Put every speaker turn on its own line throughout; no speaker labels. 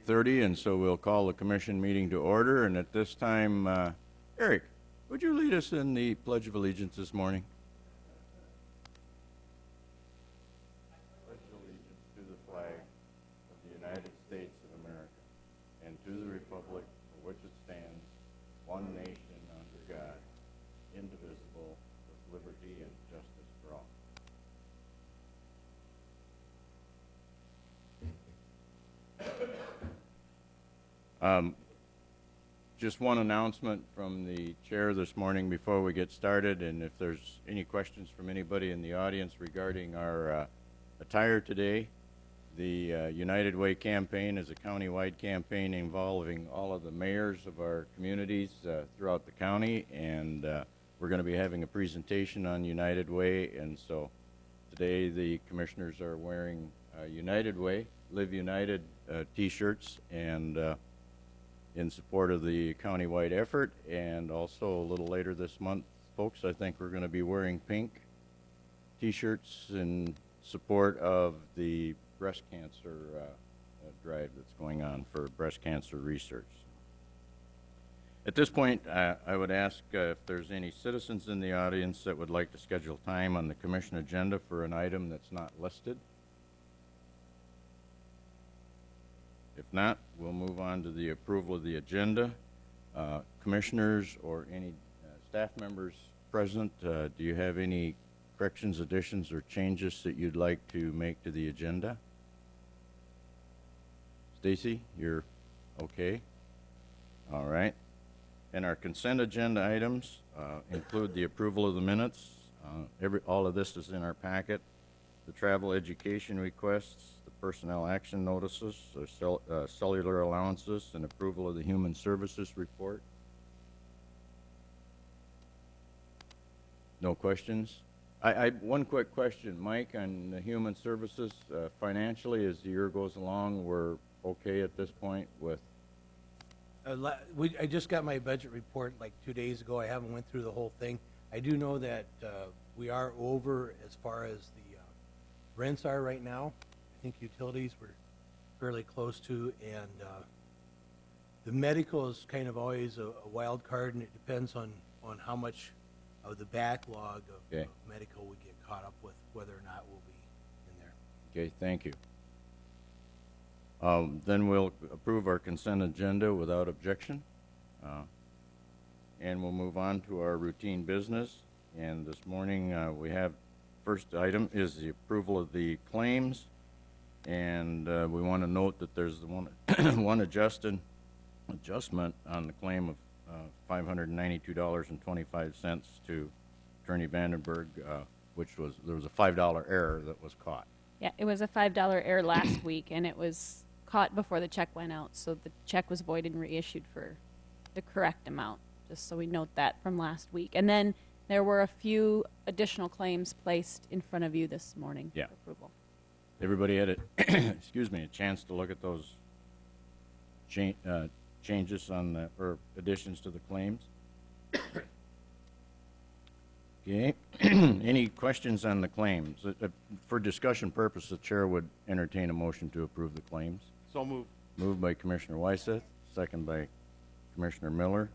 8:30, and so we'll call the commission meeting to order. And at this time, Eric, would you lead us in the Pledge of Allegiance this morning? I pledge allegiance to the flag of the United States of America and to the republic for which it stands, one nation under God, indivisible, with liberty and justice for all. Just one announcement from the chair this morning before we get started, and if there's any questions from anybody in the audience regarding our attire today, the United Way campaign is a county-wide campaign involving all of the mayors of our communities throughout the county, and we're going to be having a presentation on United Way, and so today the commissioners are wearing United Way, Live United t-shirts, and in support of the county-wide effort. And also a little later this month, folks, I think we're going to be wearing pink t-shirts in support of the breast cancer drive that's going on for breast cancer research. At this point, I would ask if there's any citizens in the audience that would like to schedule time on the commission agenda for an item that's not listed. If not, we'll move on to the approval of the agenda. Commissioners or any staff members present, do you have any corrections, additions, or changes that you'd like to make to the agenda? Stacy, you're okay? All right. And our consent agenda items include the approval of the minutes. All of this is in our packet. The travel education requests, the personnel action notices, cellular allowances, and approval of the human services report. No questions? One quick question, Mike, on the human services. Financially, as the year goes along, we're okay at this point with?
I just got my budget report like 2 days ago. I haven't went through the whole thing. I do know that we are over as far as the rents are right now. I think utilities we're fairly close to, and the medical is kind of always a wild card, and it depends on how much of the backlog of medical we get caught up with, whether or not we'll be in there.
Okay, thank you. Then we'll approve our consent agenda without objection, and we'll move on to our routine business. And this morning we have first item is the approval of the claims, and we want to note that there's the one adjustment on the claim of $592.25 to Attorney Vandenberg, there was a $5 error that was caught.
Yeah, it was a $5 error last week, and it was caught before the check went out, so the check was voided and reissued for the correct amount, just so we note that from last week. And then there were a few additional claims placed in front of you this morning for approval.
Everybody had a chance to look at those changes on or additions to the claims. Okay. Any questions on the claims? For discussion purpose, the chair would entertain a motion to approve the claims.
So moved.
Moved by Commissioner Wyseth, second by Commissioner Miller.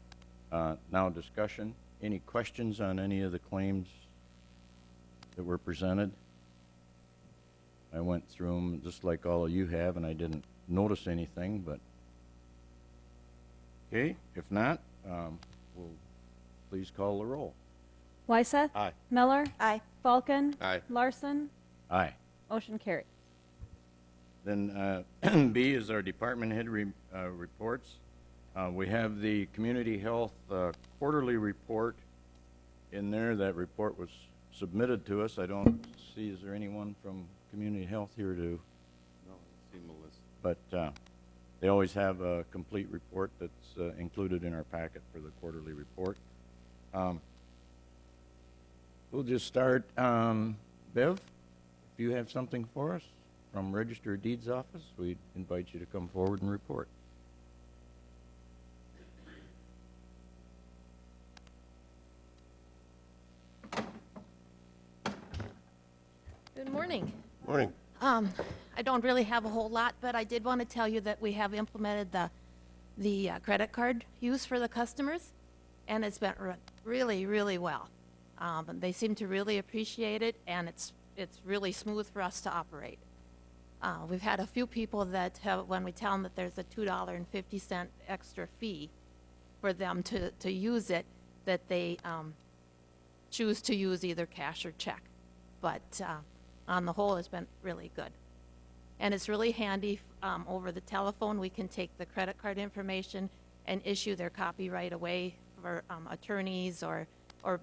Now discussion. Any questions on any of the claims that were presented? I went through them just like all of you have, and I didn't notice anything, but okay. If not, we'll please call the roll.
Wyseth?
Aye.
Miller?
Aye.
Falcon?
Aye.
Larson?
Aye.
Motion carried.
Then B is our department head reports. We have the community health quarterly report in there. That report was submitted to us. I don't see, is there anyone from community health here to?
No, I see Melissa.
But they always have a complete report that's included in our packet for the quarterly report. We'll just start. Bev, if you have something for us from Register of Deeds office, we invite you to come forward and report.
Good morning.
Morning.
I don't really have a whole lot, but I did want to tell you that we have implemented the credit card use for the customers, and it's been really, really well. And they seem to really appreciate it, and it's really smooth for us to operate. We've had a few people that have, when we tell them that there's a $2.50 extra fee for them to use it, that they choose to use either cash or check. But on the whole, it's been really good. And it's really handy over the telephone. We can take the credit card information and issue their copy right away for attorneys or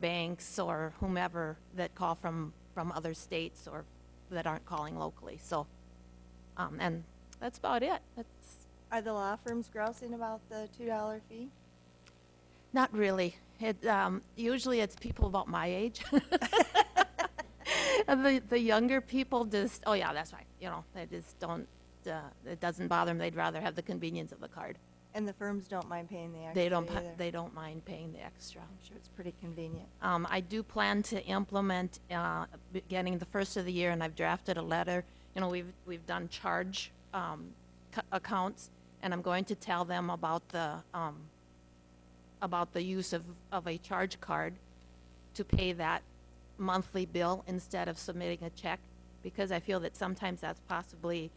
banks or whomever that call from other states or that aren't calling locally. So, and that's about it.
Are the law firms grousing about the $2 fee?
Not really. Usually it's people about my age. And the younger people just, oh yeah, that's right. You know, they just don't, it doesn't bother them. They'd rather have the convenience of the card.
And the firms don't mind paying the extra either.
They don't mind paying the extra.
I'm sure it's pretty convenient.
I do plan to implement beginning the first of the year, and I've drafted a letter. You know, we've done charge accounts, and I'm going to tell them about the use of a charge card to pay that monthly bill instead of submitting a check, because I feel that sometimes that's possibly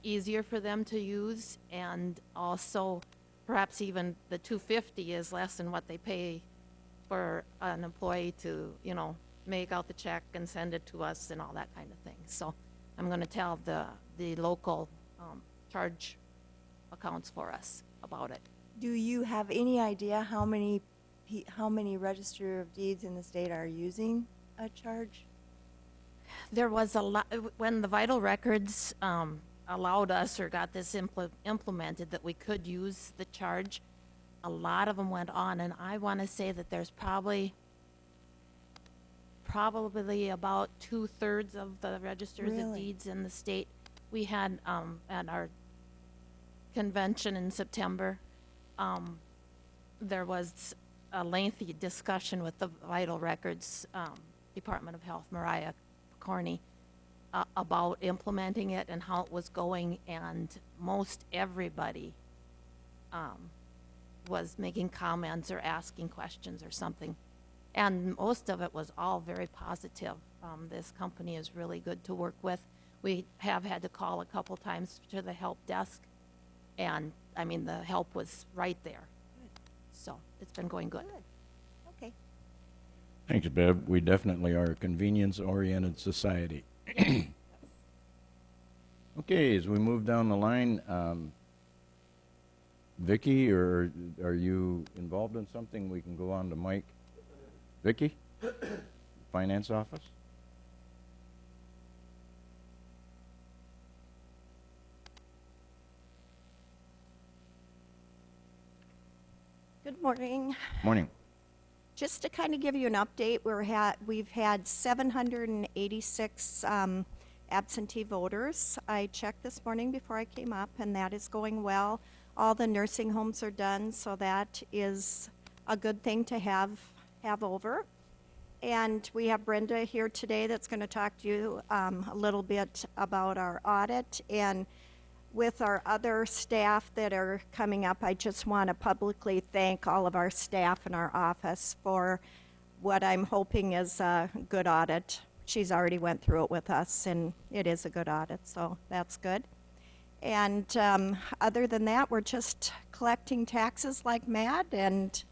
easier for them to use, and also perhaps even the $250 is less than what they pay for an employee to, you know, make out the check and send it to us and all that kind of thing. So I'm going to tell the local charge accounts for us about it.
Do you have any idea how many Register of Deeds in the state are using a charge?
There was a lot, when the vital records allowed us or got this implemented that we could use the charge, a lot of them went on, and I want to say that there's probably about 2/3 of the registers of
Really?
deeds in the state. We had at our convention in September, there was a lengthy discussion with the Vital Records Department of Health, Mariah Corney, about implementing it and how it was going, and most everybody was making comments or asking questions or something. And most of it was all very positive. This company is really good to work with. We have had to call a couple times to the help desk, and I mean, the help was right there. So it's been going good.
Okay.
Thanks, Bev. We definitely are a convenience-oriented society. Okay, as we move down the line, Vicki, or are you involved in something? We can go on to Mike. Vicki? Finance office?
Good morning.
Morning.
Just to kind of give you an update, we've had 786 absentee voters. I checked this morning before I came up, and that is going well. All the nursing homes are done, so that is a good thing to have over. And we have Brenda here today that's going to talk to you a little bit about our audit. And with our other staff that are coming up, I just want to publicly thank all of our staff in our office for what I'm hoping is a good audit. She's already went through it with us, and it is a good audit, so that's good. And other than that, we're just collecting taxes like mad, and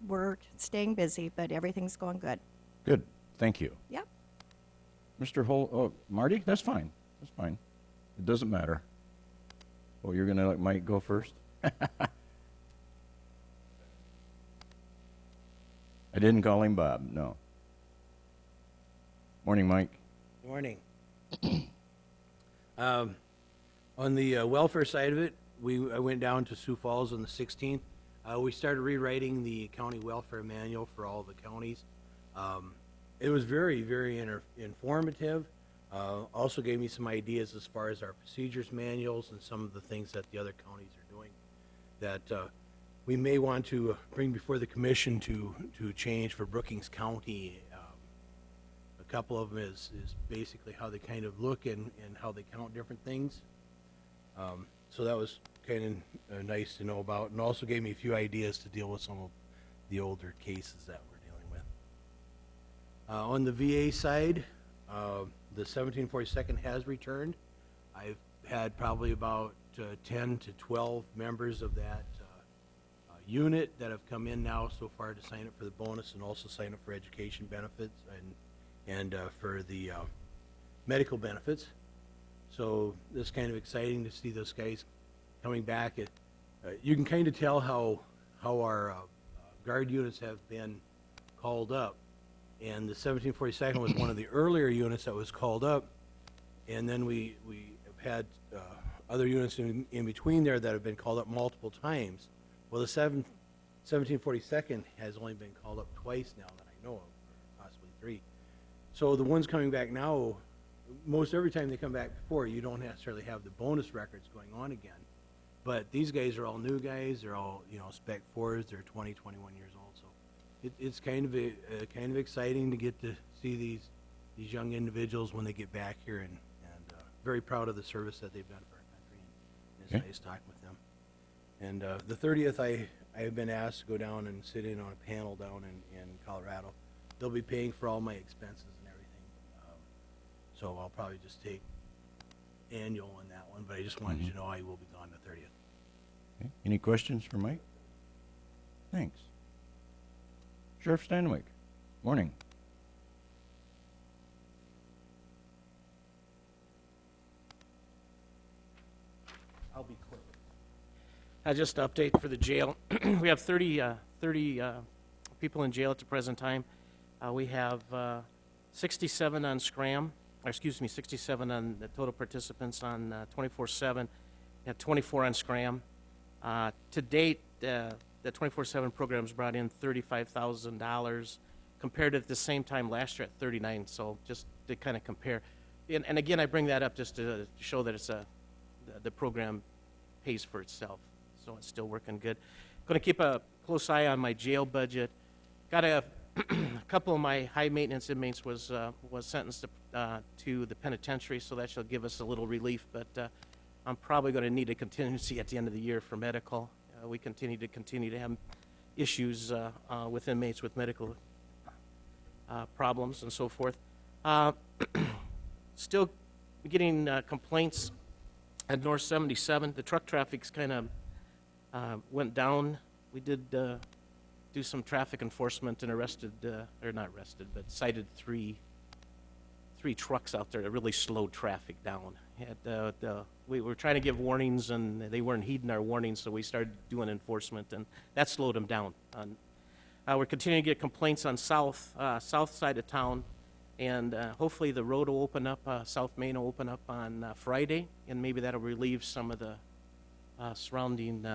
we're staying busy, but everything's going good.
Good. Thank you.
Yep.
Mr. Marty? That's fine. That's fine. It doesn't matter. Oh, you're going to let Mike go first? I didn't call him Bob, no. Morning, Mike.
Morning. On the welfare side of it, I went down to Sioux Falls on the 16th. We started rewriting the county welfare manual for all the counties. It was very, very informative. Also gave me some ideas as far as our procedures manuals and some of the things that the other counties are doing that we may want to bring before the commission to change for Brookings County, couple of them is basically how they kind of look and how they count different things. So that was kind of nice to know about, and also gave me a few ideas to deal with some of the older cases that we're dealing with. On the VA side, the 1742nd has returned. I've had probably about 10 to 12 members of that unit that have come in now so far to sign up for the bonus and also sign up for education benefits and for the medical benefits. So it's kind of exciting to see those guys coming back. You can kind of tell how our guard units have been called up. And the 1742nd was one of the earlier units that was called up. And then we have had other units in between there that have been called up multiple times. Well, the 1742nd has only been called up twice now that I know of, or possibly 3. So the ones coming back now, most every time they come back before, you don't necessarily have the bonus records going on again. But these guys are all new guys. They're all, Spec 4s. They're 20, 21 years old. So it's kind of exciting to get to see these young individuals when they get back here, and very proud of the service that they've done for our country. And it's nice talking with them. And the 30th, I have been asked to go down and sit in on a panel down in Colorado. They'll be paying for all my expenses and everything. So I'll probably just take annual on that one, but I just wanted you to know I will be gone the 30th.
Okay. Any questions for Mike? Thanks. Sheriff Stanwyck, morning.
I'll be quick. Just an update for the jail. We have 30 people in jail at the present time. We have 67 on scram, 67 on the total participants on 24/7. We have 24 on scram. To date, the 24/7 program's brought in $35,000 compared to at the same time last year at 39. So just to kind of compare, and again, I bring that up just to show that it's the program pays for itself. So it's still working good. Going to keep a close eye on my jail budget. Got a couple of my high maintenance inmates was sentenced to the penitentiary, so that shall give us a little relief. But I'm probably going to need a contingency at the end of the year for medical. We continue to have issues with inmates with medical problems and so forth. Still getting complaints at North 77. The truck traffic's kind of went down. We did do some traffic enforcement and but cited three trucks out there that really slowed traffic down. We were trying to give warnings, and they weren't heeding our warnings, so we started doing enforcement, and that slowed them down. We're continuing to get complaints on south side of town, and hopefully the road will open up, South Main will open up on Friday, and maybe that'll relieve some of the surrounding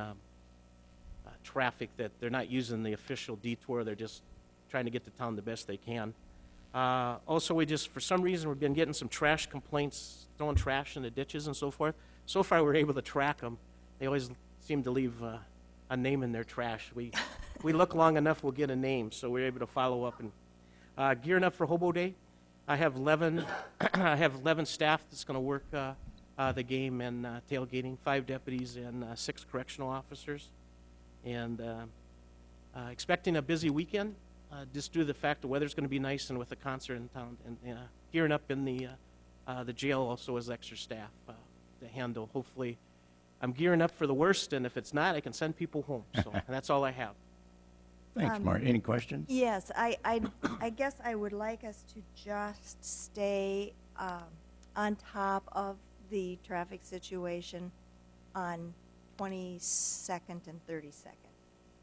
traffic that they're not using the official detour. They're just trying to get to town the best they can. Also, for some reason, we've been getting some trash complaints, throwing trash in the ditches and so forth. So far, we're able to track them. They always seem to leave a name in their trash. We look long enough, we'll get a name, so we're able to follow up. And gearing up for Hobo Day, I have 11 staff that's going to work the game and tailgating, 5 deputies and 6 correctional officers. And expecting a busy weekend, just due to the fact the weather's going to be nice and with the concert in town. And gearing up in the jail also as extra staff to handle. Hopefully, I'm gearing up for the worst, and if it's not, I can send people home. So and that's all I have.
Thanks, Marty. Any questions?
Yes, I guess I would like us to just stay on top of the traffic situation on 22nd and 32nd.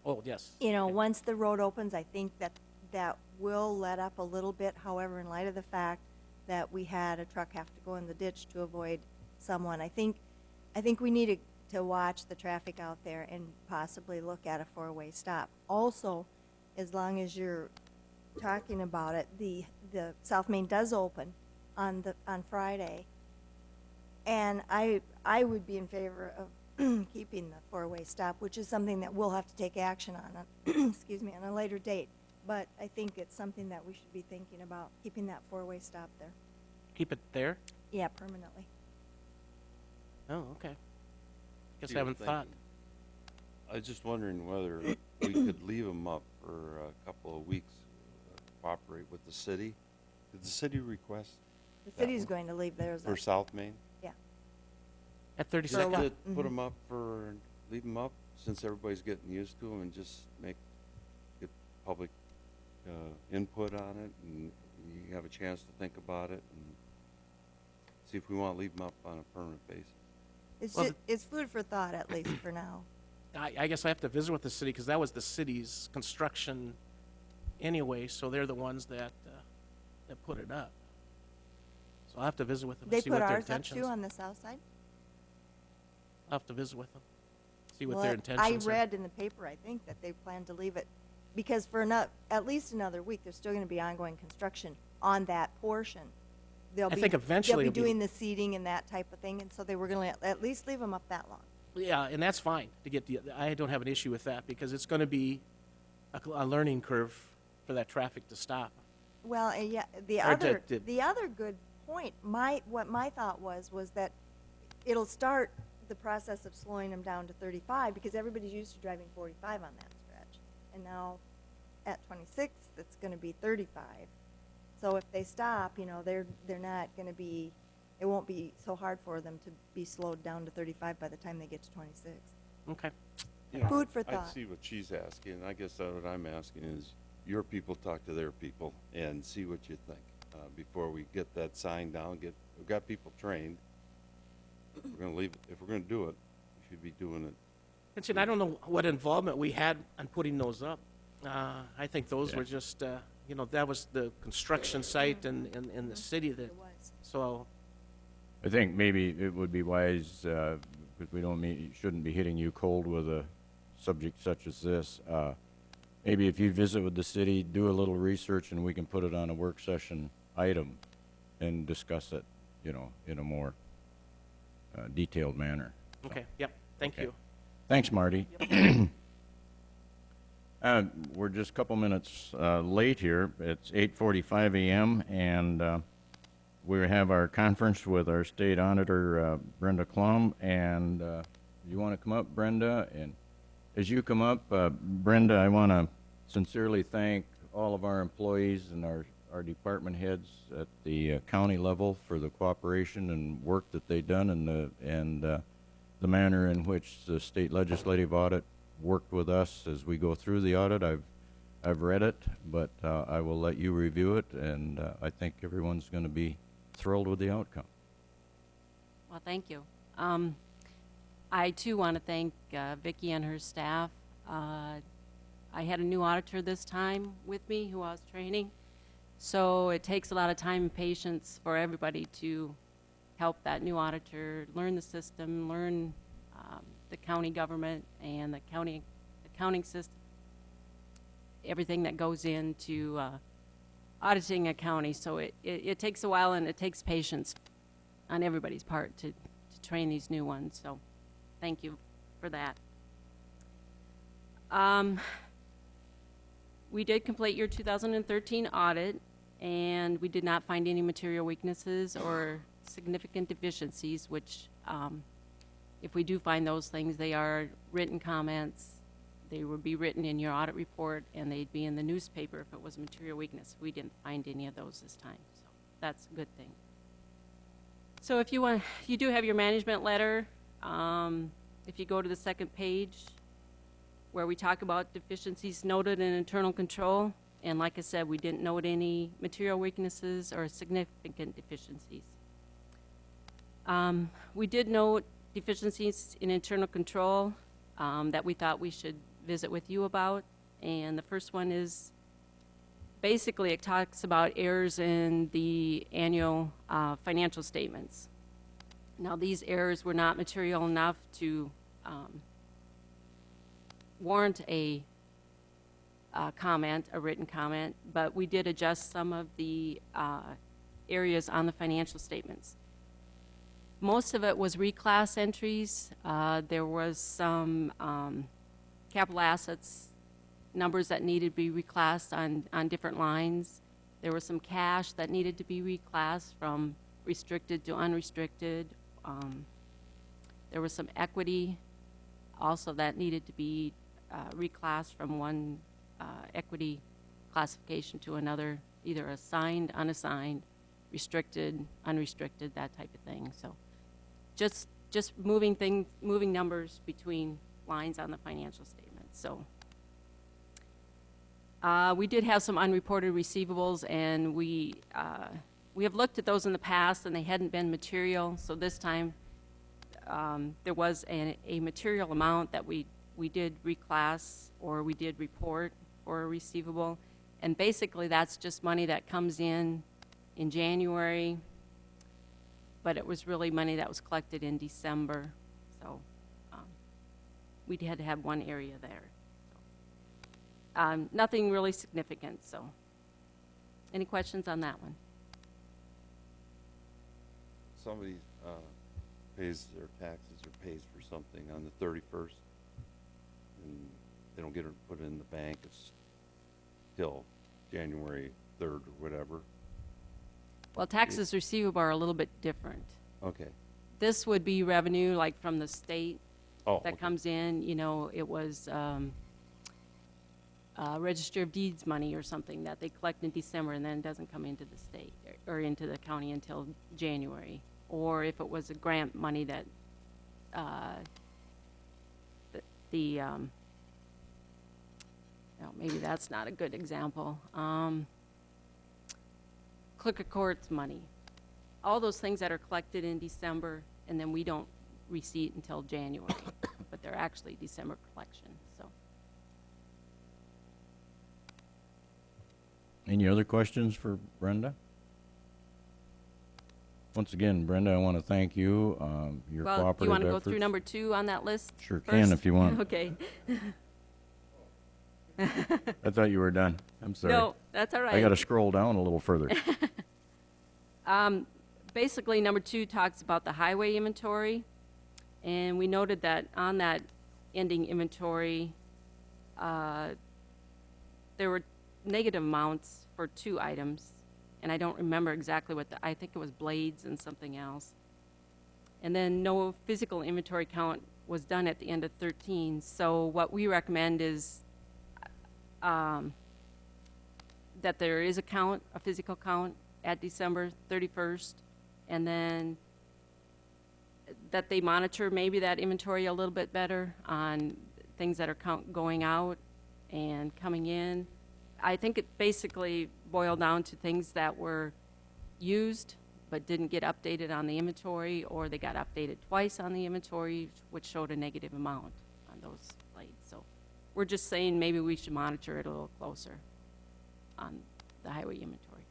Oh, yes.
Once the road opens, I think that will let up a little bit. However, in light of the fact that we had a truck have to go in the ditch to avoid someone, I think we need to watch the traffic out there and possibly look at a 4-way stop. Also, as long as you're talking about it, the South Main does open on Friday, and I would be in favor of keeping the 4-way stop, which is something that we'll have to take action on excuse me, on a later date. But I think it's something that we should be thinking about, keeping that four-way stop there.
Keep it there?
Yeah, permanently.
Oh, okay. Guess
See,
I haven't thought.
I was just wondering whether we could leave them up for a couple of weeks, cooperate with the city. Did the city request
The
That
city's
one?
going to leave theirs
for
up.
South Main?
Yeah.
At
For a
32nd?
while.
Just to put
Mhm.
them up for, leave them up, since everybody's getting used to them, and just get public input on it, and you have a chance to think about it, and see if we want to leave them up on a permanent basis.
It's
Well,
just, it's food for thought, at least for now.
I guess I have to visit with the city, because that was the city's construction anyway, so they're the ones that put it up. So I'll have to visit with them
They
and see
put
what their
ours up
intentions.
too on the south side?
I'll have to visit with them, see what
Well,
their
I
intentions are.
read in the paper, I think, that they plan to leave it, because for at least another week, there's still gonna be ongoing construction on that portion. They'll
I
be-
think eventually
They'll be
it'll be-
doing the seating and that type of thing, and so they were gonna at least leave them up that long.
Yeah, and that's fine to get I don't have an issue with that, because it's going to be a learning curve for that traffic to stop.
Well, yeah,
Or to-
the other good point, what my thought was that it'll start the process of slowing them down to 35, because everybody's used to driving 45 on that stretch. And now at 26, it's gonna be 35. So if they stop, they're not gonna be, it won't be so hard for them to be slowed down to 35 by the time they get to 26.
Okay.
You know,
Food for
I
thought.
see what she's asking. I guess what I'm asking is your people talk to their people and see what you think before we get that sign down. We've got people trained. We're gonna leave it. If we're gonna do it, we should be doing it.
And see, I don't know what involvement we had on putting those up. I think those
Yeah.
were just, that was the construction site and the city that,
It was.
so,
I think maybe it would be wise, because we shouldn't be hitting you cold with a subject such as this. Maybe if you visit with the city, do a little research, and we can put it on a work session item and discuss it, in a more detailed manner.
okay, yep, thank
Okay.
you.
Thanks, Marty. We're just a couple minutes late here. It's 8:45 a.m., and we have our conference with our state auditor, Brenda Klum, and you want to come up, Brenda? And as you come up, Brenda, I want to sincerely thank all of our employees and our department heads at the county level for the cooperation and work that they've done, and the manner in which the state legislative audit worked with us as we go through the audit. I've read it, but I will let you review it, and I think everyone's going to be thrilled with the outcome.
Well, thank you. I too want to thank Vicki and her staff. I had a new auditor this time with me who I was training, so it takes a lot of time and patience for everybody to help that new auditor learn the system, learn the county government and the county accounting system, everything that goes into auditing a county. So it takes a while, and it takes patience on everybody's part to train these new ones. So thank you for that. We did complete your 2013 audit, and we did not find any material weaknesses or significant deficiencies, which if we do find those things, they are written comments. They would be written in your audit report, and they'd be in the newspaper if it was a material weakness. We didn't find any of those this time, so that's a good thing. So if you do have your management letter. If you go to the second page, where we talk about deficiencies noted in internal control, and like I said, we didn't note any material weaknesses or significant deficiencies. We did note deficiencies in internal control that we thought we should visit with you about. And the first one is, basically it talks about errors in the annual financial statements. Now, these errors were not material enough to warrant a written comment, but we did adjust some of the areas on the financial statements. Most of it was reclass entries. There was some capital assets numbers that needed to be reclassed on different lines. There was some cash that needed to be reclassed from restricted to unrestricted. There was some equity also that needed to be reclassed from one equity classification to another, either assigned, unassigned, restricted, unrestricted, that type of thing. So just moving numbers between lines on the financial statement. So we did have some unreported receivables, and we have looked at those in the past, and they hadn't been material. So this time there was a material amount that we did reclass, or we did report for a receivable. And basically that's just money that comes in January, but it was really money that was collected in December. So we had to have one area there. So, nothing really significant. So any questions on that one?
Somebody pays their taxes or pays for something on the 31st, and they don't get it put in the bank. It's till January 3rd or whatever.
Well, taxes receivable are a little bit different.
Okay.
This would be revenue like from the state
Oh,
that
okay.
comes in. You know, it was Register of Deeds money or something that they collect in December, and then it doesn't come into the state or into the county until January. Or if it was a grant money that maybe that's not a good example. Clerk of courts money. All those things that are collected in December, and then we don't receipt until January, but they're actually December collection. So
Any other questions for Brenda? Once again, Brenda, I want to thank you. Your
well,
cooperative
do you want to go
efforts.
through number 2 on that list?
Sure
first?
can if you want.
Okay.
I thought you were done. I'm sorry.
No, that's all right.
I got to scroll down a little further.
Basically, number 2 talks about the highway inventory, and we noted that on that ending inventory, there were negative amounts for 2 items, and I don't remember exactly what I think it was blades and something else. And then no physical inventory count was done at the end of 13. So what we recommend is that there is a physical count at December 31st, and then that they monitor maybe that inventory a little bit better on things that are going out and coming in. I think it basically boiled down to things that were used but didn't get updated on the inventory, or they got updated twice on the inventory, which showed a negative amount on those blades. So we're just saying maybe we should monitor it a little closer on the highway inventory.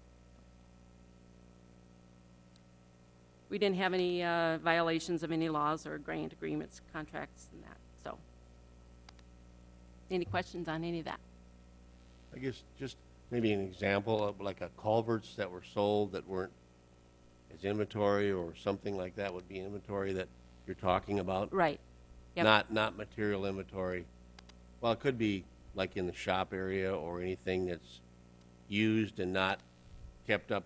We didn't have any violations of any laws or grant agreements, contracts, and that. So any questions on any of that?
I guess just maybe an example of like a culverts that were sold that weren't as inventory, or something like that would be inventory that you're talking about.
Right. Yep.
Not material inventory. Well, it could be like in the shop area, or anything that's used and not kept up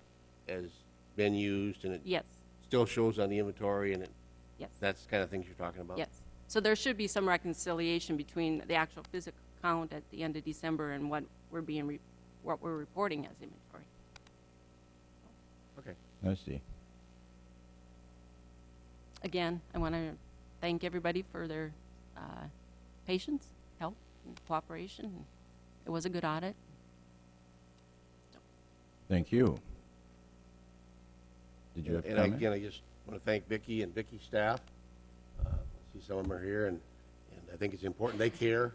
as been used, and it
Yes.
still shows on the inventory, and
Yes.
that's the kind of things you're talking about.
Yes. So there should be some reconciliation between the actual physical count at the end of December and what we're what we're reporting as inventory.
Okay.
I see.
Again, I want to thank everybody for their patience, help, and cooperation. It was a good audit.
Thank you. Did you have
And
comment?
again, I just want to thank Vicki and Vicki's staff. I see some of them are here, and I think it's important. They care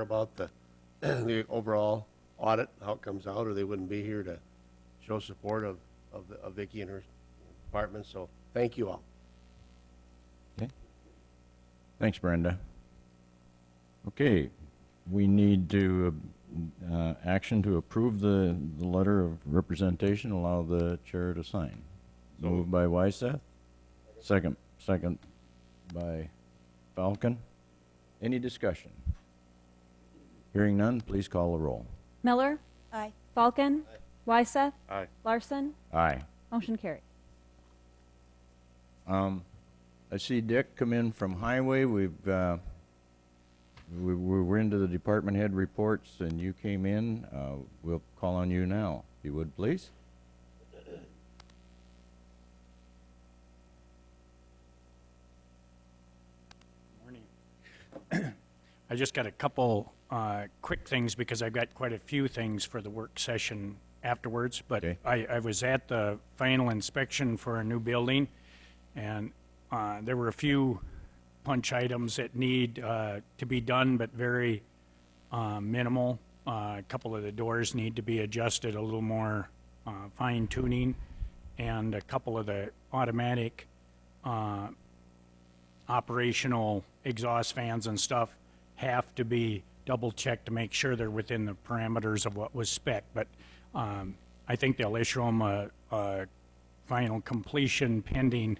about the the overall audit, how it comes out, or they wouldn't be here to show support of Vicki and her department. So thank you all.
Okay. Thanks, Brenda. Okay, we need to action to approve the letter of representation, allow the chair to sign. Moved by Wyseth. Second by Falcon. Any discussion? Hearing none, please call the roll.
Miller,
Aye.
Falcon, Wyseth,
Aye.
Larson,
Aye.
motion carried.
I see Dick come in from Highway. We were into the department head reports, and you came in. We'll call on you now, if you would, please.
Morning. I just got a couple quick things because I've got quite a few things for the work session afterwards. But
Okay.
I was at the final inspection for a new building, and there were a few punch items that need to be done, but very minimal. A couple of the doors need to be adjusted a little more fine tuning, and a couple of the automatic operational exhaust fans and stuff have to be double checked to make sure they're within the parameters of what was spec. But I think they'll issue them a final completion pending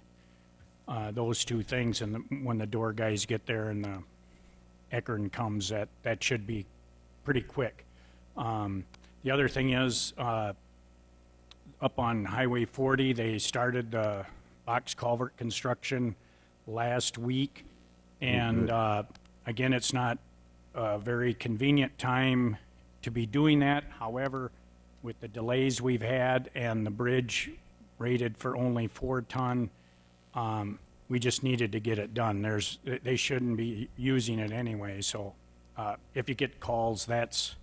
those two things. And when the door guys get there and the Eckern comes, that should be pretty quick. The other thing is, up on Highway 40, they started the box culvert construction last week. And again, it's not a very convenient time to be doing that. However, with the delays we've had and the bridge rated for only 4 ton, we just needed to get it done. They shouldn't be using it anyway. So if you get calls, that's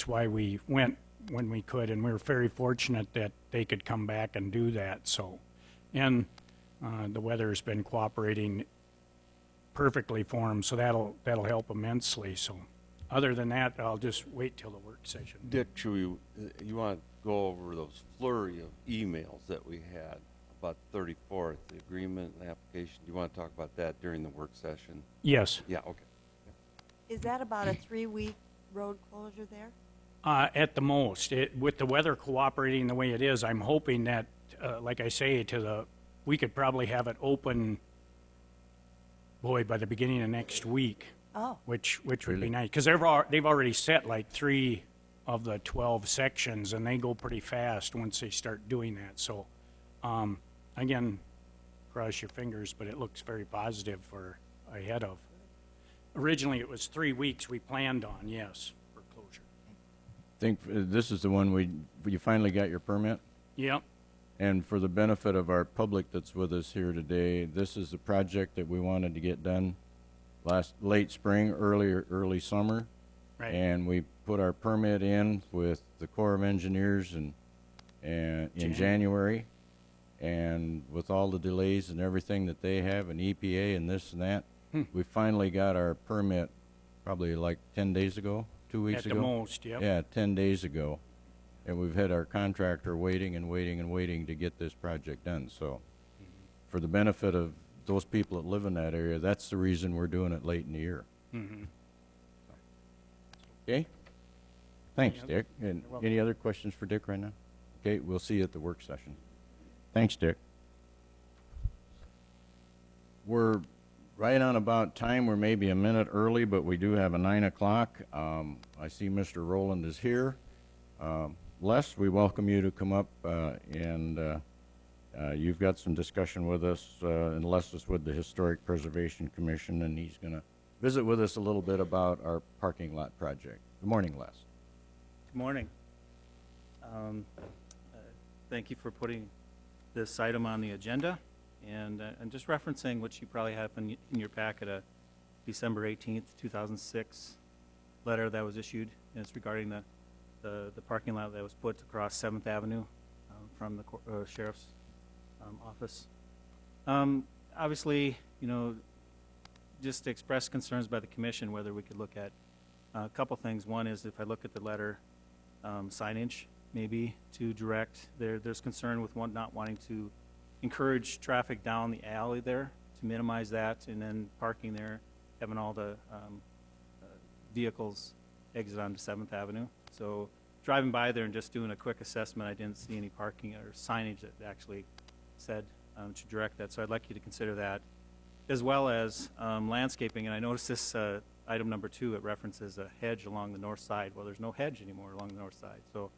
why we went when we could, and we were very fortunate that they could come back and do that. So, and the weather's been cooperating perfectly for them, so that'll help immensely. So, other than that, I'll just wait till the work session.
Dick, you want to go over those flurry of emails that we had about 34th, the agreement and application? Do you want to talk about that during the work session?
Yes.
Yeah, okay.
Is that about a 3-week road closure there?
At the most, with the weather cooperating the way it is, I'm hoping that, like I say, we could probably have it open, boy, by the beginning of next week.
Oh.
Which would be nice, because they've already set like 3 of the 12 sections, and they go pretty fast once they start doing that. So, again, cross your fingers, but it looks very positive for ahead of. Originally, it was 3 weeks we planned on, yes, for closure.
I think this is the one you finally got your permit?
Yep.
And for the benefit of our public that's with us here today, this is the project that we wanted to get done late spring, early summer.
Right.
And we put our permit in with the Corps of Engineers in January. And with all the delays and everything that they have, and EPA and this and that, we finally got our permit probably like 10 days ago, 2 weeks ago.
At the most, yep.
Yeah, 10 days ago. And we've had our contractor waiting and waiting and waiting to get this project done. So for the benefit of those people that live in that area, that's the reason we're doing it late in the year.
Mm-hmm.
Okay? Thanks, Dick. And
You're welcome.
any other questions for Dick right now? Okay, we'll see you at the work session. Thanks, Dick. We're right on about time. We're maybe a minute early, but we do have a 9 o'clock. I see Mr. Rowland is here. Les, we welcome you to come up, and you've got some discussion with us, and Les is with the Historic Preservation Commission, and he's going to visit with us a little bit about our parking lot project. Good morning, Les.
Good morning. Thank you for putting this item on the agenda. And just referencing what you probably have in your packet, a December 18th, 2006 letter that was issued, and it's regarding the parking lot that was put across 7th Avenue from the Sheriff's office. Obviously, just to express concerns by the commission whether we could look at a couple things. One is, if I look at the letter, signage maybe to direct. There's concern with not wanting to encourage traffic down the alley there, to minimize that, and then parking there, having all the vehicles exit onto 7th Avenue. So driving by there and just doing a quick assessment, I didn't see any parking or signage that actually said to direct that. So I'd like you to consider that, as well as landscaping. And I noticed this item number 2, it references a hedge along the north side. Well, there's no hedge anymore along the north side. So,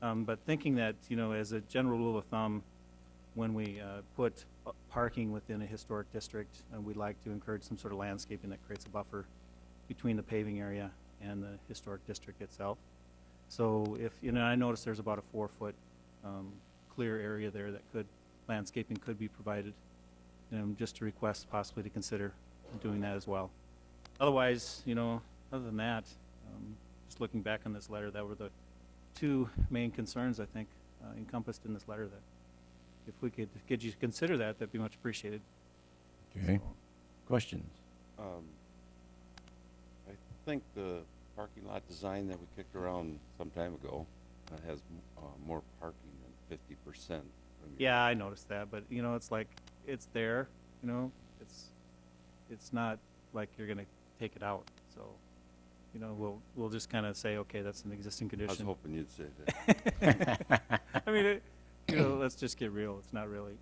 but thinking that, as a general rule of thumb, when we put parking within a historic district, we'd like to encourage some sort of landscaping that creates a buffer between the paving area and the historic district itself. So if, I noticed there's about a 4-foot clear area there that landscaping could be provided, just to request possibly to consider doing that as well. Otherwise, other than that, just looking back on this letter, that were the 2 main concerns, I think, encompassed in this letter, that if we could get you to consider that, that'd be much appreciated.
Okay. Questions?
I think the parking lot design that we kicked around some time ago has more parking than 50%.
Yeah, I noticed that, but it's like it's there. It's not like you're going to take it out. So, we'll just kind of say, okay, that's an existing
I was
condition.
hoping you'd say that.
I mean, let's just get real. It's not really,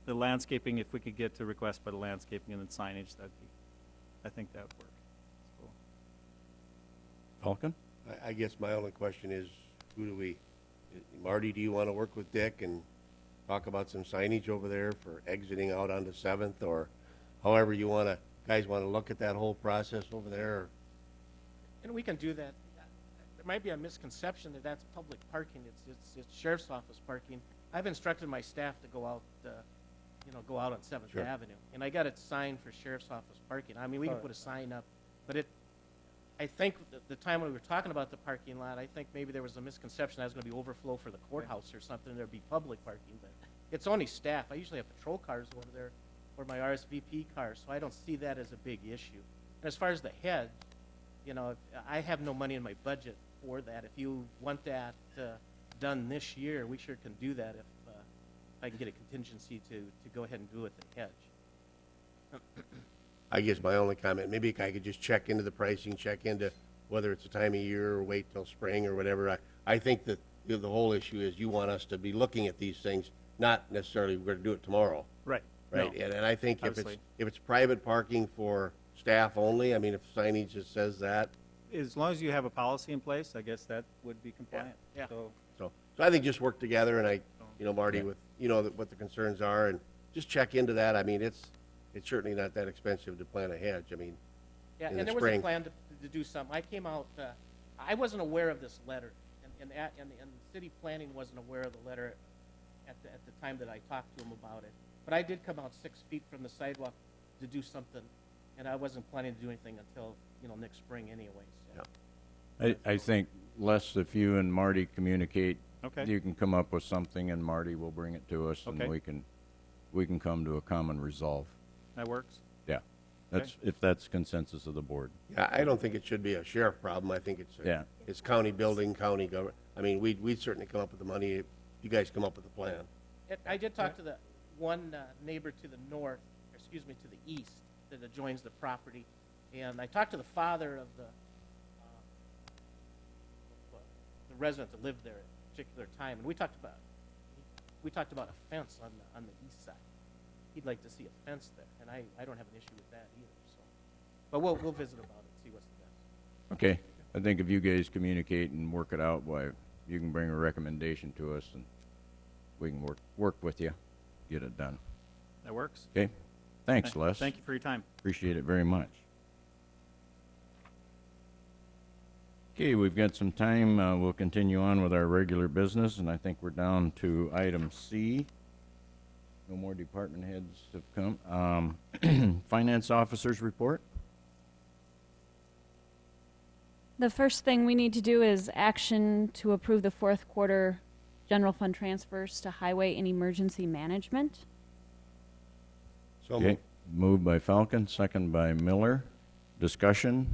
the landscaping. If we could get to request by the landscaping and then signage, I think that would work. So,
Falcon?
I guess my only question is, Marty, do you want to work with Dick and talk about some signage over there for exiting out onto 7th, or however you guys want to look at that whole process over there?
And we can do that. There might be a misconception that that's public parking. It's sheriff's office parking. I've instructed my staff to go out, go out on 7th
Sure.
Avenue. And I got it signed for sheriff's office parking. I mean, we can put a sign up, but I think the time when we were talking about the parking lot, I think maybe there was a misconception that was going to be overflow for the courthouse or something. There'd be public parking, but it's only staff. I usually have patrol cars over there or my RSVP cars, so I don't see that as a big issue. And as far as the hedge, I have no money in my budget for that. If you want that done this year, we sure can do that if I can get a contingency to go ahead and do it with the hedge.
I guess my only comment, maybe I could just check into the pricing, check into whether it's a time of year or wait till spring or whatever. I think that the whole issue is you want us to be looking at these things, not necessarily we're going to do it tomorrow.
right.
Right,
No.
and I think
Obviously.
if it's private parking for staff only, I mean, if signage just says that,
As long as you have a policy in place, I guess that would be compliant.
Yeah.
So,
so I think just work together, and Marty, with, what the concerns are, and just check into that. I mean, it's certainly not that expensive to plant a hedge, I mean,
Yeah,
in
and
the
there was a
spring.
plan to do something. I came out, I wasn't aware of this letter, and city planning wasn't aware of the letter at the time that I talked to them about it. But I did come out 6 feet from the sidewalk to do something, and I wasn't planning to do anything until, next spring anyway, so.
Yeah.
I think, Les, if you and Marty communicate,
Okay.
you can come up with something, and Marty will bring it to us, and
Okay.
we can come to a common resolve.
that works.
Yeah, if that's consensus of the board.
Yeah, I don't think it should be a sheriff problem. I think it's county building, county government. I mean, we'd certainly come up with the money if you guys come up with a plan.
I did talk to the one neighbor to the north, to the east, that adjoins the property, and I talked to the father of the resident that lived there at a particular time, and we talked about a fence on the east side. He'd like to see a fence there, and I don't have an issue with that either. So, but we'll visit about it, see what's the best.
Okay, I think if you guys communicate and work it out, why, you can bring a recommendation to us, and we can work with you, get it done.
That works.
Okay? Thanks, Les.
Thank you for your time.
Appreciate it very much. Okay, we've got some time. We'll continue on with our regular business, and I think we're down to item C. No more department heads have come. Finance officers report.
The first thing we need to do is action to approve the fourth quarter general fund transfers to highway and emergency management.
So
Okay, moved by Falcon, second by Miller. Discussion.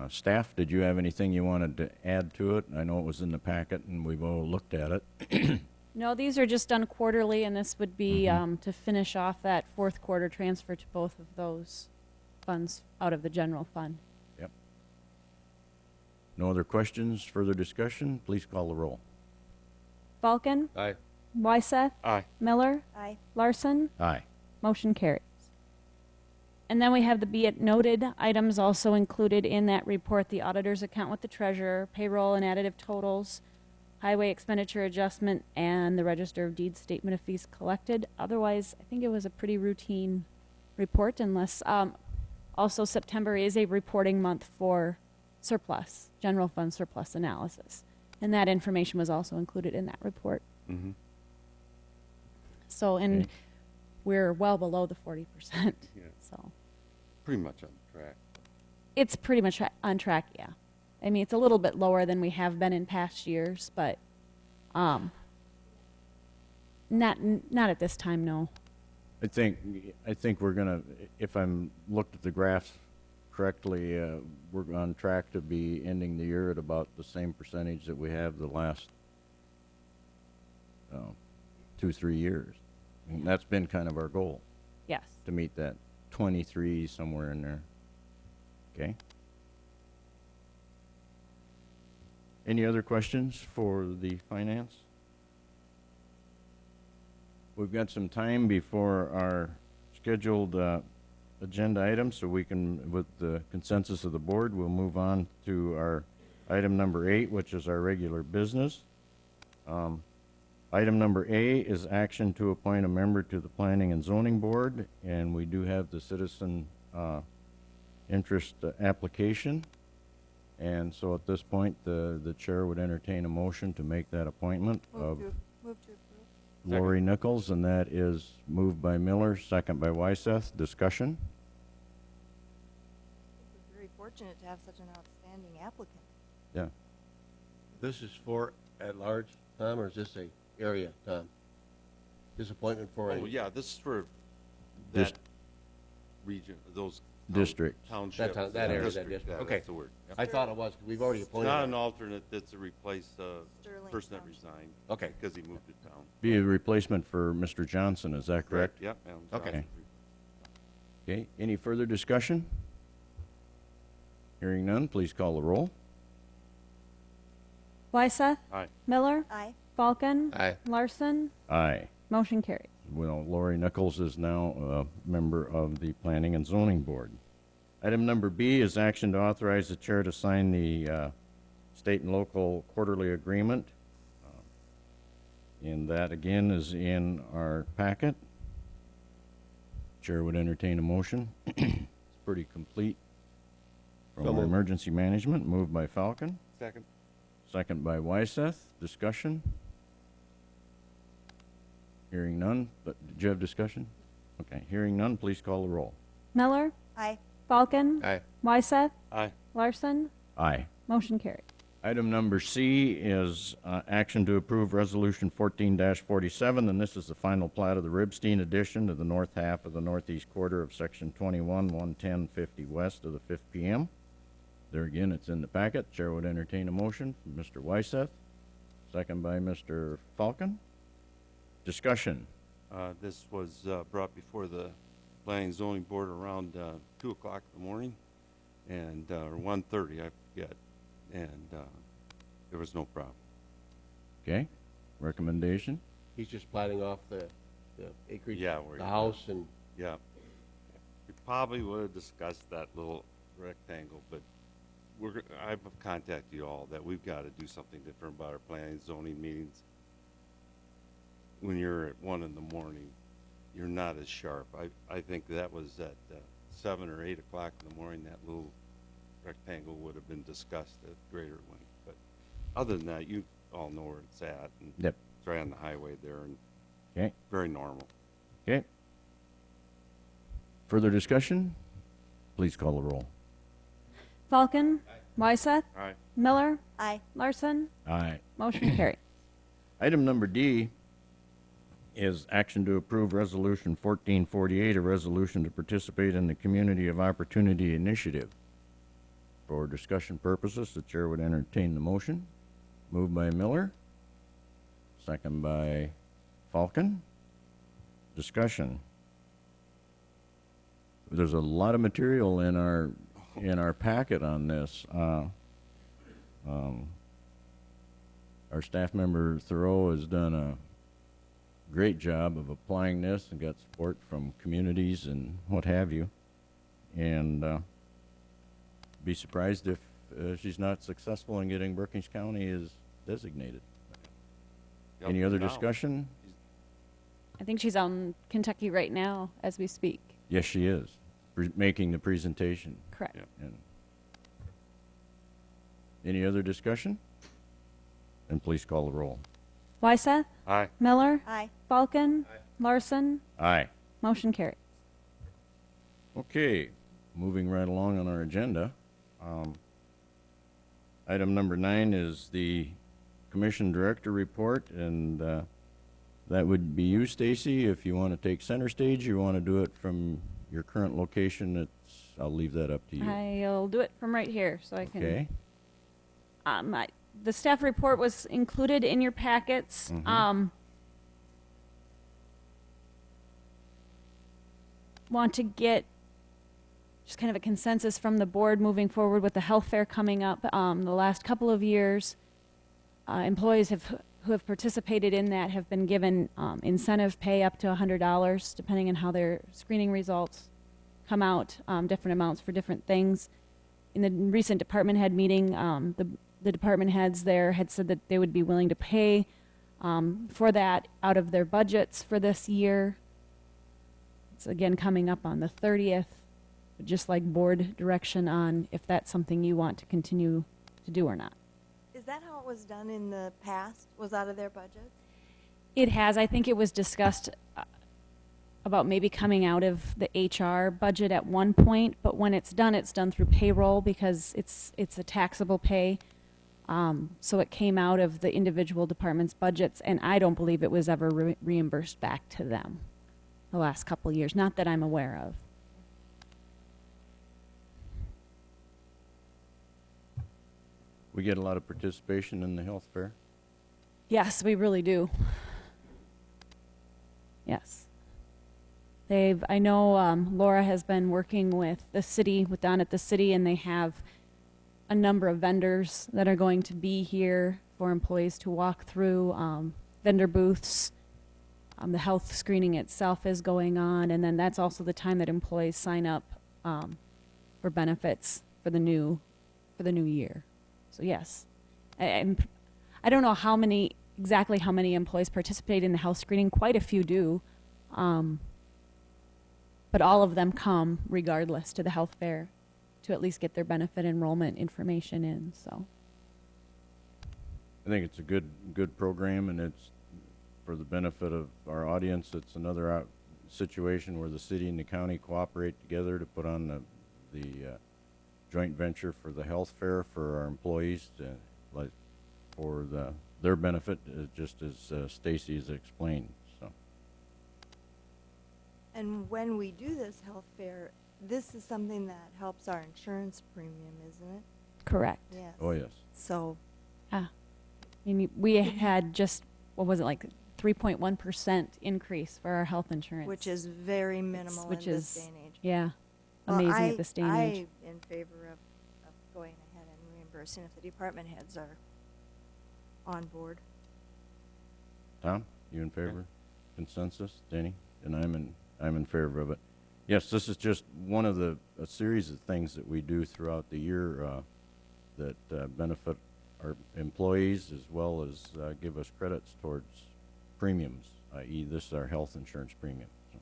Staff, did you have anything you wanted to add to it? I know it was in the packet, and we've all looked at it.
No, these are just done quarterly, and this would be to finish off that fourth quarter transfer to both of those funds out of the general fund.
Yep. No other questions, further discussion? Please call the roll.
Falcon,
Aye.
Wyseth,
Aye.
Miller,
Aye.
Larson,
Aye.
motion carries. And then we have the be it noted items also included in that report, the auditor's account with the treasurer, payroll and additive totals, highway expenditure adjustment, and the register of deeds statement of fees collected. Otherwise, I think it was a pretty routine report unless, also September is a reporting month for surplus, general fund surplus analysis. And that information was also included in that report.
Mm-hmm.
So, and
Okay.
we're well below the 40%.
Yeah.
So
Pretty much on track.
it's pretty much on track, yeah. I mean, it's a little bit lower than we have been in past years, but not at this time, no.
I think we're gonna, if I'm looked at the graphs correctly, we're on track to be ending the year at about the same percentage that we have the last 2-3 years. I mean, that's been kind of our goal,
Yes.
to meet that 23 somewhere in there. Okay. Any other questions for the finance? We've got some time before our scheduled agenda items, so we can, with the consensus of the board, we'll move on to our item number 8, which is our regular business. Item number A is action to appoint a member to the Planning and Zoning Board, and we do have the citizen interest application. And so at this point, the chair would entertain a motion to make that appointment of
Move to approve.
Lori Nichols, and that is moved by Miller, second by Wyseth. Discussion?
We're very fortunate to have such an outstanding applicant.
Yeah.
This is for at-large, Tom, or is this a area, Tom? This appointment for a...
Oh, yeah, this is for
Dis-
that region, those
District.
townships.
That area, that district.
Yeah,
Okay.
that's the word. Yep.
I thought it was, 'cause we've already
It's
appointed...
not
him.
an alternate, that's to replace a
Sterling
person that
Township.
resigned.
Okay.
Because he moved to town.
Be a replacement for Mr. Johnson, is that correct?
Yep. Alan
Okay.
Johnson.
Okay, any further discussion? Hearing none, please call the roll.
Wyseth?
Aye.
Miller?
Aye.
Falcon?
Aye.
Larson?
Aye.
Motion carries.
Well, Lori Nichols is now a member of the Planning and Zoning Board. Item number B is action to authorize the chair to sign the state and local quarterly agreement. And that, again, is in our packet. Chair would entertain a motion. It's pretty complete. From
So
our
moved.
emergency management, moved by Falcon,
Second.
second by Wyseth. Discussion? Hearing none, but did you have discussion? Okay, hearing none, please call the roll.
Miller?
Aye.
Falcon?
Aye.
Wyseth?
Aye.
Larson?
Aye.
Motion carries.
Item number C is action to approve Resolution 14-47, and this is the final plat of the Ribstein addition to the north half of the northeast quarter of Section 21, 11050 west of the 5th PM. There again, it's in the packet. Chair would entertain a motion from Mr. Wyseth, second by Mr. Falcon. Discussion.
This was brought before the Planning and Zoning Board around 2 o'clock in the morning, and or 1:30, I forget, and there was no problem.
Okay, recommendation?
He's just plating off the acreage,
Yeah, where
the
you-
house, and
Yeah. We probably would have discussed that little rectangle, but I've contacted you all that we've got to do something different about our planning and zoning meetings. When you're at 1 in the morning, you're not as sharp. I think that was at 7 or 8 o'clock in the morning, that little rectangle would have been discussed at greater length. But other than that, you all know where it's at, and
Yep.
it's right on the highway there, and
Okay,
very normal.
okay. Further discussion? Please call the roll.
Falcon? Wyseth?
All right.
Miller?
Aye.
Larson?
Aye.
Motion carries.
Item number D is action to approve Resolution 1448, a resolution to participate in the Community of Opportunity Initiative. For discussion purposes, the chair would entertain the motion. Moved by Miller, second by Falcon. Discussion. There's a lot of material in our packet on this. Our staff member Thoreau has done a great job of applying this and got support from communities and what have you. and be surprised if she's not successful in getting Brookings County as designated.
Yep,
Any other
now.
discussion?
I think she's out in Kentucky right now as we speak.
Yes, she is, making the presentation.
Correct.
Yep.
And any other discussion? And please call the roll.
Wyseth?
Aye.
Miller?
Aye.
Falcon? Larson?
Aye.
Motion carries.
Okay, moving right along on our agenda. Item number 9 is the Commission Director Report, and that would be you, Stacy. If you want to take center stage, you want to do it from your current location, I'll leave that up to you.
I'll do it from right here so I can.
Okay?
The staff report was included in your packets. Want to get just kind of a consensus from the board moving forward with the health fair coming up. The last couple of years, employees who have participated in that have been given incentive pay up to $100, depending on how their screening results come out, different amounts for different things. In the recent department head meeting, the department heads there had said that they would be willing to pay for that out of their budgets for this year. It's again coming up on the 30th, but just like board direction on if that's something you want to continue to do or not.
Is that how it was done in the past? Was out of their budget?
It has. I think it was discussed about maybe coming out of the HR budget at one point, but when it's done through payroll because it's a taxable pay. So it came out of the individual departments' budgets, and I don't believe it was ever reimbursed back to them the last couple of years, not that I'm aware of.
We get a lot of participation in the health fair.
Yes, we really do. Yes. I know Laura has been working with the city, down at the city, and they have a number of vendors that are going to be here for employees to walk through, vendor booths. The health screening itself is going on, and then that's also the time that employees sign up for benefits for the new year. So yes, I don't know exactly how many employees participate in the health screening. Quite a few do, but all of them come regardless to the health fair to at least get their benefit enrollment information in. So
I think it's a good program, and it's for the benefit of our audience. It's another situation where the city and the county cooperate together to put on the joint venture for the health fair for our employees, for their benefit, just as Stacy has explained. So.
And when we do this health fair, this is something that helps our insurance premium, isn't it?
correct.
Yes.
Oh, yes.
So,
We had just, what was it, like 3.1% increase for our health insurance.
which is very minimal
which
in this
is-
day and age.
Yeah,
Well,
amazing at this day and age.
I'm in favor of going ahead and reimbursing if the department heads are on board.
Tom, you in favor? Consensus? Danny? And I'm in favor of it. Yes, this is just one of a series of things that we do throughout the year that benefit our employees as well as give us credits towards premiums, i.e. this is our health insurance premium. So.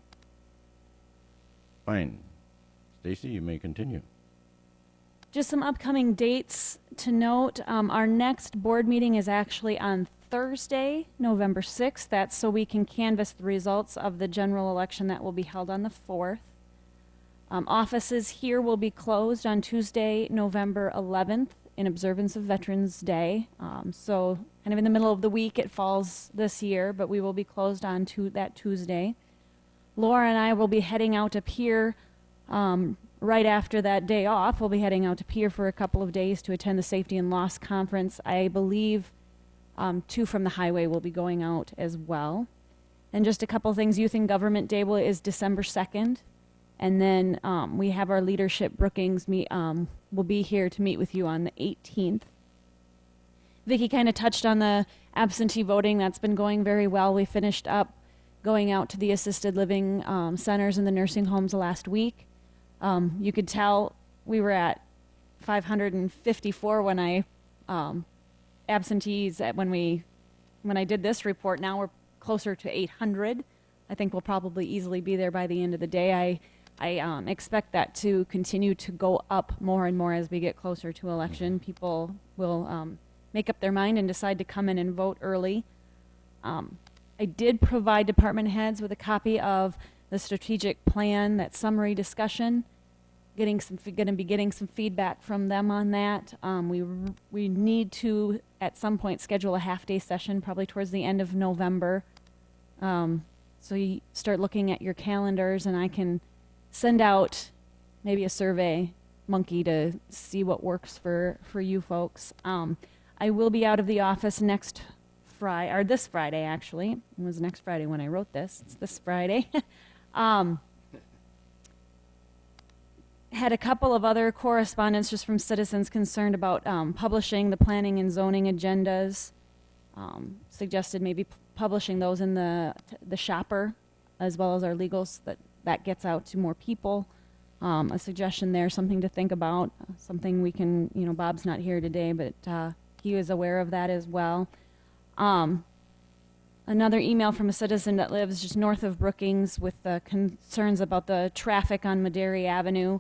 Fine. Stacy, you may continue.
Just some upcoming dates to note. Our next board meeting is actually on Thursday, November 6th. That's so we can canvass the results of the general election that will be held on the 4th. Offices here will be closed on Tuesday, November 11th in observance of Veterans Day. So kind of in the middle of the week it falls this year, but we will be closed on that Tuesday. Laura and I will be heading out to Pier right after that day off. We'll be heading out to Pier for a couple of days to attend the Safety and Loss Conference. I believe 2 from the highway will be going out as well. And just a couple of things. Youth and Government Day is December 2nd. And then we have our leadership Brookings will be here to meet with you on the 18th. Vicki kind of touched on the absentee voting. That's been going very well. We finished up going out to the assisted living centers and the nursing homes last week. You could tell we were at 554 when I absentees when I did this report. Now we're closer to 800. I think we'll probably easily be there by the end of the day. I expect that to continue to go up more and more as we get closer to election. People will make up their mind and decide to come in and vote early. I did provide department heads with a copy of the strategic plan, that summary discussion. Going to be getting some feedback from them on that. We need to at some point schedule a half-day session, probably towards the end of November. So you start looking at your calendars, and I can send out maybe a survey monkey to see what works for you folks. I will be out of the office next Friday, or this Friday actually. It was next Friday when I wrote this. It's this Friday. Had a couple of other correspondence just from citizens concerned about publishing the planning and zoning agendas. Suggested maybe publishing those in the shopper as well as our legals, that gets out to more people. A suggestion there, something to think about, something we can, Bob's not here today, but he was aware of that as well. Another email from a citizen that lives just north of Brookings with concerns about the traffic on Madera Avenue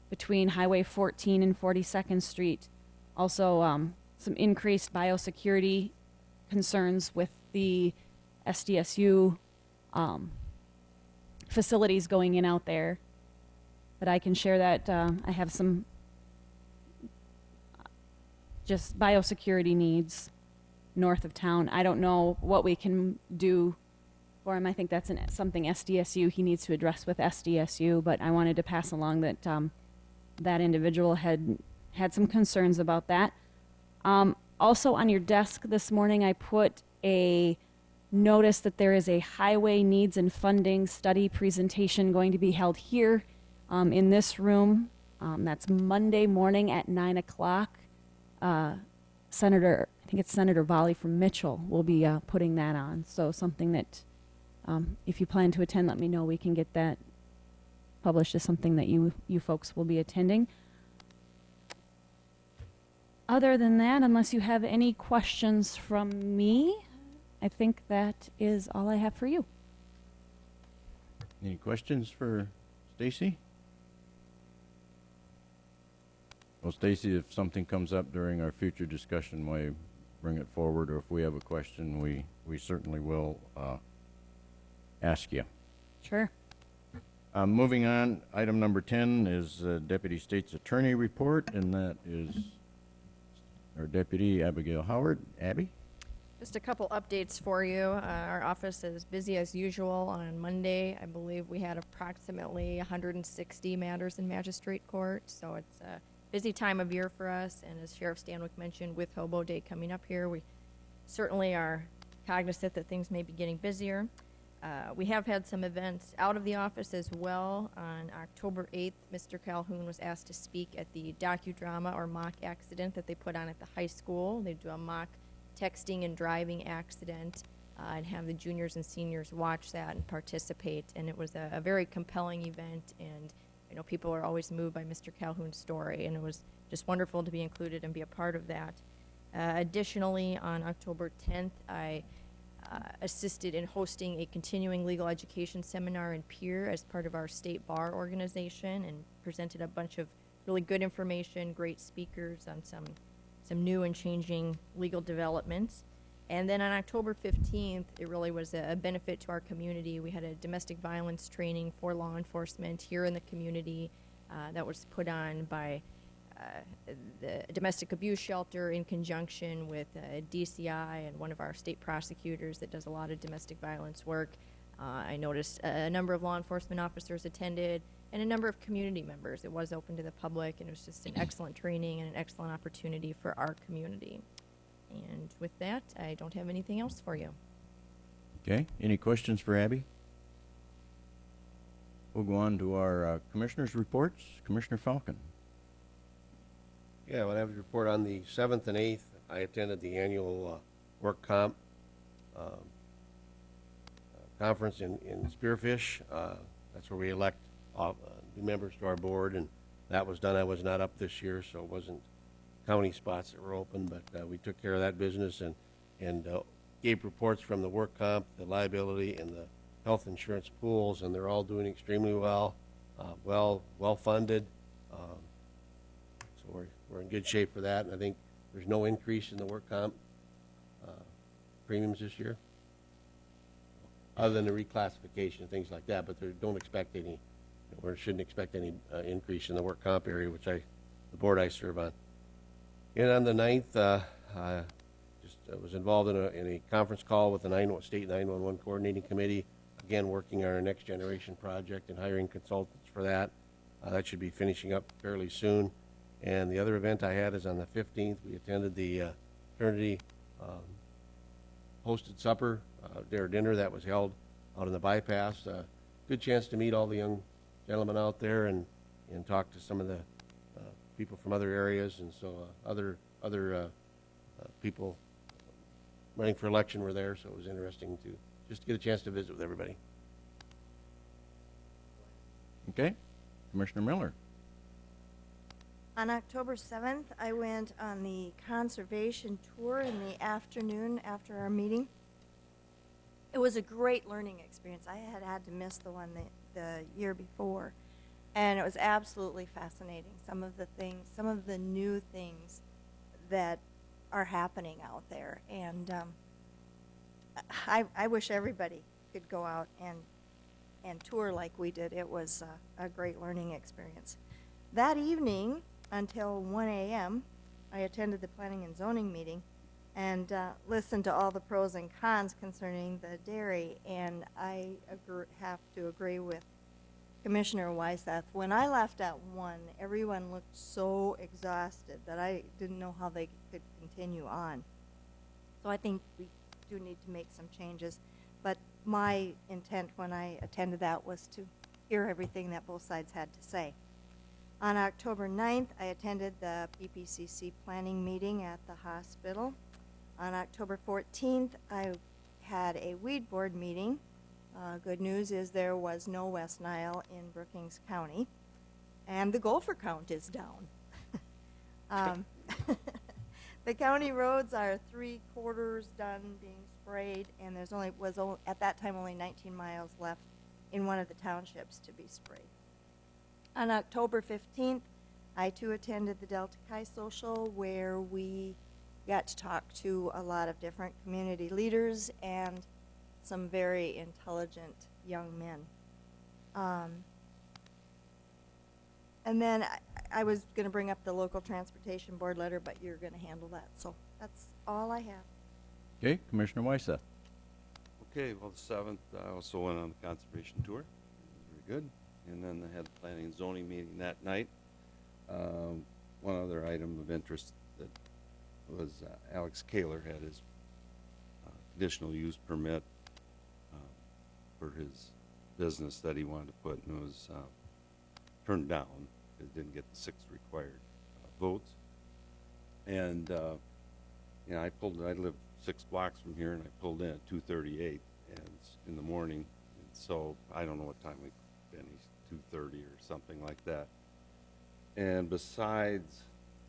between Highway 14 and 42nd Street. Also, some increased biosecurity concerns with the SDSU facilities going in out there. But I can share that I have some just biosecurity needs north of town. I don't know what we can do for him. I think that's something SDSU he needs to address with SDSU, but I wanted to pass along that that individual had some concerns about that. Also on your desk this morning, I put a notice that there is a highway needs and funding study presentation going to be held here in this room. That's Monday morning at 9 o'clock. I think it's Senator Volley from Mitchell will be putting that on. So something that, if you plan to attend, let me know. We can get that published as something that you folks will be attending. Other than that, unless you have any questions from me, I think that is all I have for you.
Any questions for Stacy? Well, Stacy, if something comes up during our future discussion, why bring it forward, or if we have a question, we certainly will ask you.
Sure.
Moving on, item number 10 is Deputy State's Attorney report, and that is our Deputy Abigail Howard. Abby?
Just a couple updates for you. Our office is busy as usual. On Monday, I believe we had approximately 160 matters in magistrate court, so it's a busy time of year for us. And as Sheriff Stanwyck mentioned, with Hobo Day coming up here, we certainly are cognizant that things may be getting busier. We have had some events out of the office as well. On October 8th, Mr. Calhoun was asked to speak at the docudrama or mock accident that they put on at the high school. They do a mock texting and driving accident and have the juniors and seniors watch that and participate. And it was a very compelling event, and people are always moved by Mr. Calhoun's story, and it was just wonderful to be included and be a part of that. Additionally, on October 10th, I assisted in hosting a continuing legal education seminar in Pierre as part of our state bar organization, and presented a bunch of really good information, great speakers on some new and changing legal developments. And then on October 15th, it really was a benefit to our community. We had a domestic violence training for law enforcement here in the community that was put on by the domestic abuse shelter in conjunction with DCI and one of our state prosecutors that does a lot of domestic violence work. I noticed a number of law enforcement officers attended and a number of community members. It was open to the public, and it was just an excellent training and an excellent opportunity for our community. And with that, I don't have anything else for you.
Okay. Any questions for Abby? We'll go on to our commissioners' reports. Commissioner Falcon.
Yeah, well, I have a report on the 7th and 8th. I attended the annual work comp conference in Spearfish. That's where we elect new members to our board, and that was done. I was not up this year, so it wasn't county spots that were open, but we took care of that business and gave reports from the work comp, the liability, and the health insurance pools, and they're all doing extremely well, well funded. So we're in good shape for that, and I think there's no increase in the work comp premiums this year, other than the reclassification and things like that. But don't expect any, or shouldn't expect any increase in the work comp area, which the board I serve on. And on the 9th, I was involved in a conference call with the State 911 Coordinating Committee, again working on our next generation project and hiring consultants for that. That should be finishing up fairly soon. And the other event I had is on the 15th. We attended the fraternity hosted supper, dinner that was held out in the bypass. Good chance to meet all the young gentlemen out there and talk to some of the people from other areas, and so other people running for election were there, so it was interesting to just get a chance to visit with everybody.
Okay. Commissioner Miller.
On October 7th, I went on the conservation tour in the afternoon after our meeting. It was a great learning experience. I had to miss the one the year before, and it was absolutely fascinating. Some of the new things that are happening out there, and I wish everybody could go out and tour like we did. It was a great learning experience. That evening, until 1 a.m., I attended the Planning and Zoning meeting and listened to all the pros and cons concerning the dairy, and I have to agree with Commissioner Wyseth. When I left at 1, everyone looked so exhausted that I didn't know how they could continue on. So I think we do need to make some changes, but my intent when I attended that was to hear everything that both sides had to say. On October 9th, I attended the PPCC planning meeting at the hospital. On October 14th, I had a weed board meeting. Good news is there was no West Nile in Brookings County, and the gopher count is down. The county roads are 3/4 done being sprayed, and there's at that time only 19 miles left in one of the townships to be sprayed. On October 15th, I too attended the Delta Chi Social, where we got to talk to a lot of different community leaders and some very intelligent young men. And then I was going to bring up the local transportation board letter, but you're going to handle that. So that's all I have.
Okay. Commissioner Wyseth.
Okay, well, the 7th, I also went on the conservation tour. It was very good. And then they had the planning and zoning meeting that night. One other item of interest that was Alex Kaler had his conditional use permit for his business that he wanted to put, and it was turned down. It didn't get the 6 required votes. And I live 6 blocks from here, and I pulled in at 2:38 in the morning. And so I don't know what time we finished, 2:30 or something like that. And besides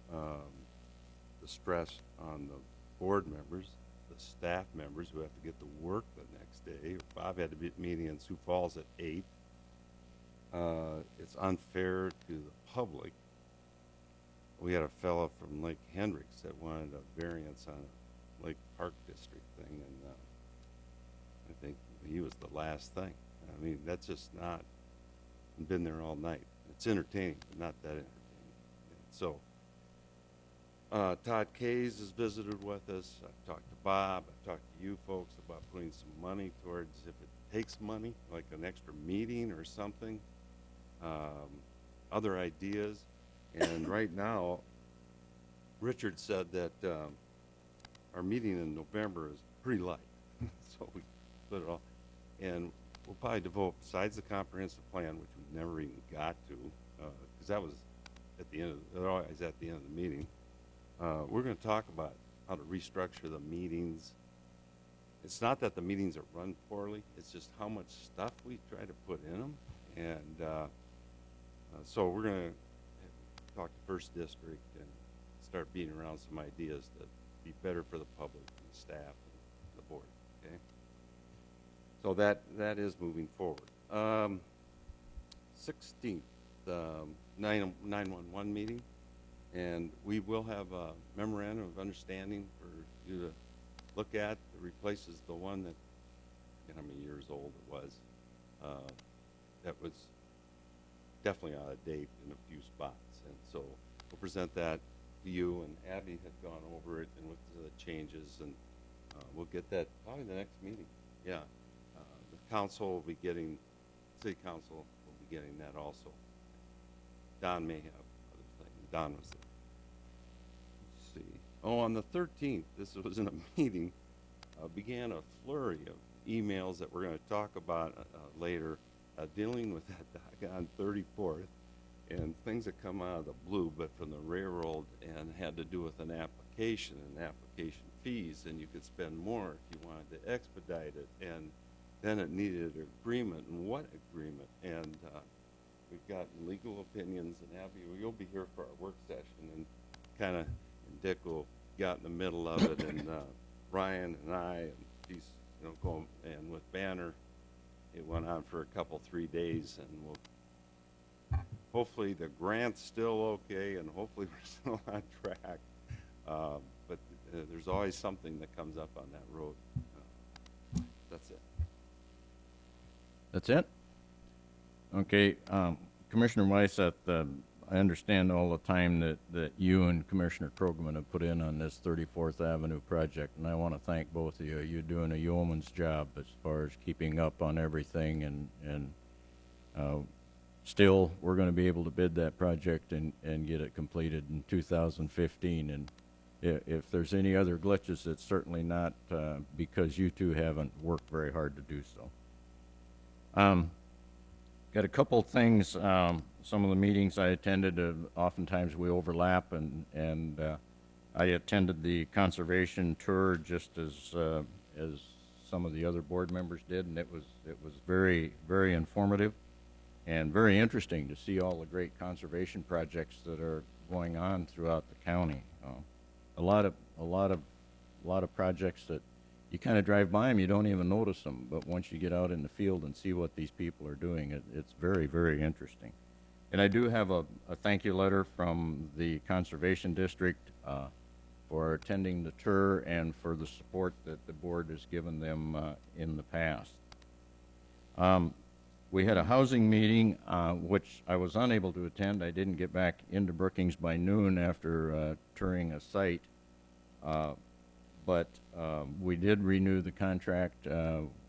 the stress on the board members, the staff members who have to get to work the next day. Bob had to be at a meeting in Sioux Falls at 8. It's unfair to the public. We had a fella from Lake Hendricks that wanted a variance on a Lake Park District thing, and I think he was the last thing. I mean, that's just not, I've been there all night. It's entertaining, but not that entertaining. So, Todd Kays has visited with us. I've talked to Bob. I've talked to you folks about putting some money towards, if it takes money, like an extra meeting or something, other ideas. And right now, Richard said that our meeting in November is pretty light. So we put it all. And we'll probably devote, besides the comprehensive plan, which we never even got to, because that was at the end of, always at the end of the meeting. We're going to talk about how to restructure the meetings. It's not that the meetings are run poorly, it's just how much stuff we try to put in them. And So we're going to talk to First District and start beating around some ideas that be better for the public and the staff and the board, okay? So that is moving forward. 16th, 911 meeting, and we will have a memorandum of understanding for you to look at that replaces the one that, I forget how many years old it was, that was definitely out of date in a few spots. And so we'll present that to you, and Abby had gone over it and with the changes, and we'll get that probably the next meeting. Yeah. The council will be getting, city council will be getting that also. Don may have other things. Don was there. Let's see. Oh, on the 13th, this was in a meeting, began a flurry of emails that we're going to talk about later, dealing with that dock on 34th and things that come out of the blue, but from the railroad, and had to do with an application and application fees, and you could spend more if you wanted to expedite it, and then it needed an agreement, and what agreement? And we've gotten legal opinions, and Abby, you'll be here for our work session, and kind of, Dick will got in the middle of it, and Ryan and I, and he's, going, and with Banner, it went on for a couple, 3 days, and we'll, hopefully the grant's still okay, and hopefully we're still on track. But there's always something that comes up on that road. That's it.
That's it? Okay, Commissioner Weiss, I understand all the time that you and Commissioner Krogman have put in on this 34th Avenue project, and I want to thank both of you. You're doing a yeoman's job as far as keeping up on everything, and still, we're going to be able to bid that project and get it completed in 2015, and if there's any other glitches, it's certainly not because you two haven't worked very hard to do so. Got a couple things, some of the meetings I attended, oftentimes we overlap, and I attended the conservation tour just as some of the other board members did, and it was very, very informative and very interesting to see all the great conservation projects that are going on throughout the county. A lot of projects that you kind of drive by them, you don't even notice them, but once you get out in the field and see what these people are doing, it's very, very interesting. And I do have a thank you letter from the Conservation District for attending the tour and for the support that the board has given them in the past. We had a housing meeting, which I was unable to attend. I didn't get back into Brookings by noon after touring a site. But we did renew the contract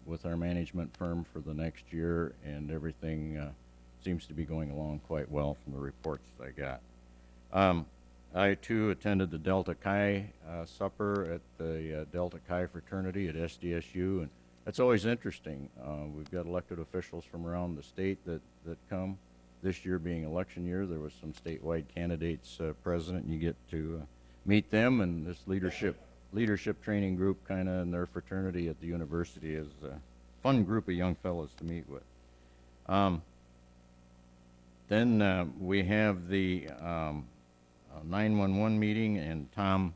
with our management firm for the next year, and everything seems to be going along quite well from the reports I got. I, too, attended the Delta Chi supper at the Delta Chi fraternity at SDSU, and that's always interesting. We've got elected officials from around the state that come. This year being election year, there was some statewide candidates present, and you get to meet them, and this leadership training group kind of in their fraternity at the university is a fun group of young fellows to meet with. Then we have the 911 meeting, and Tom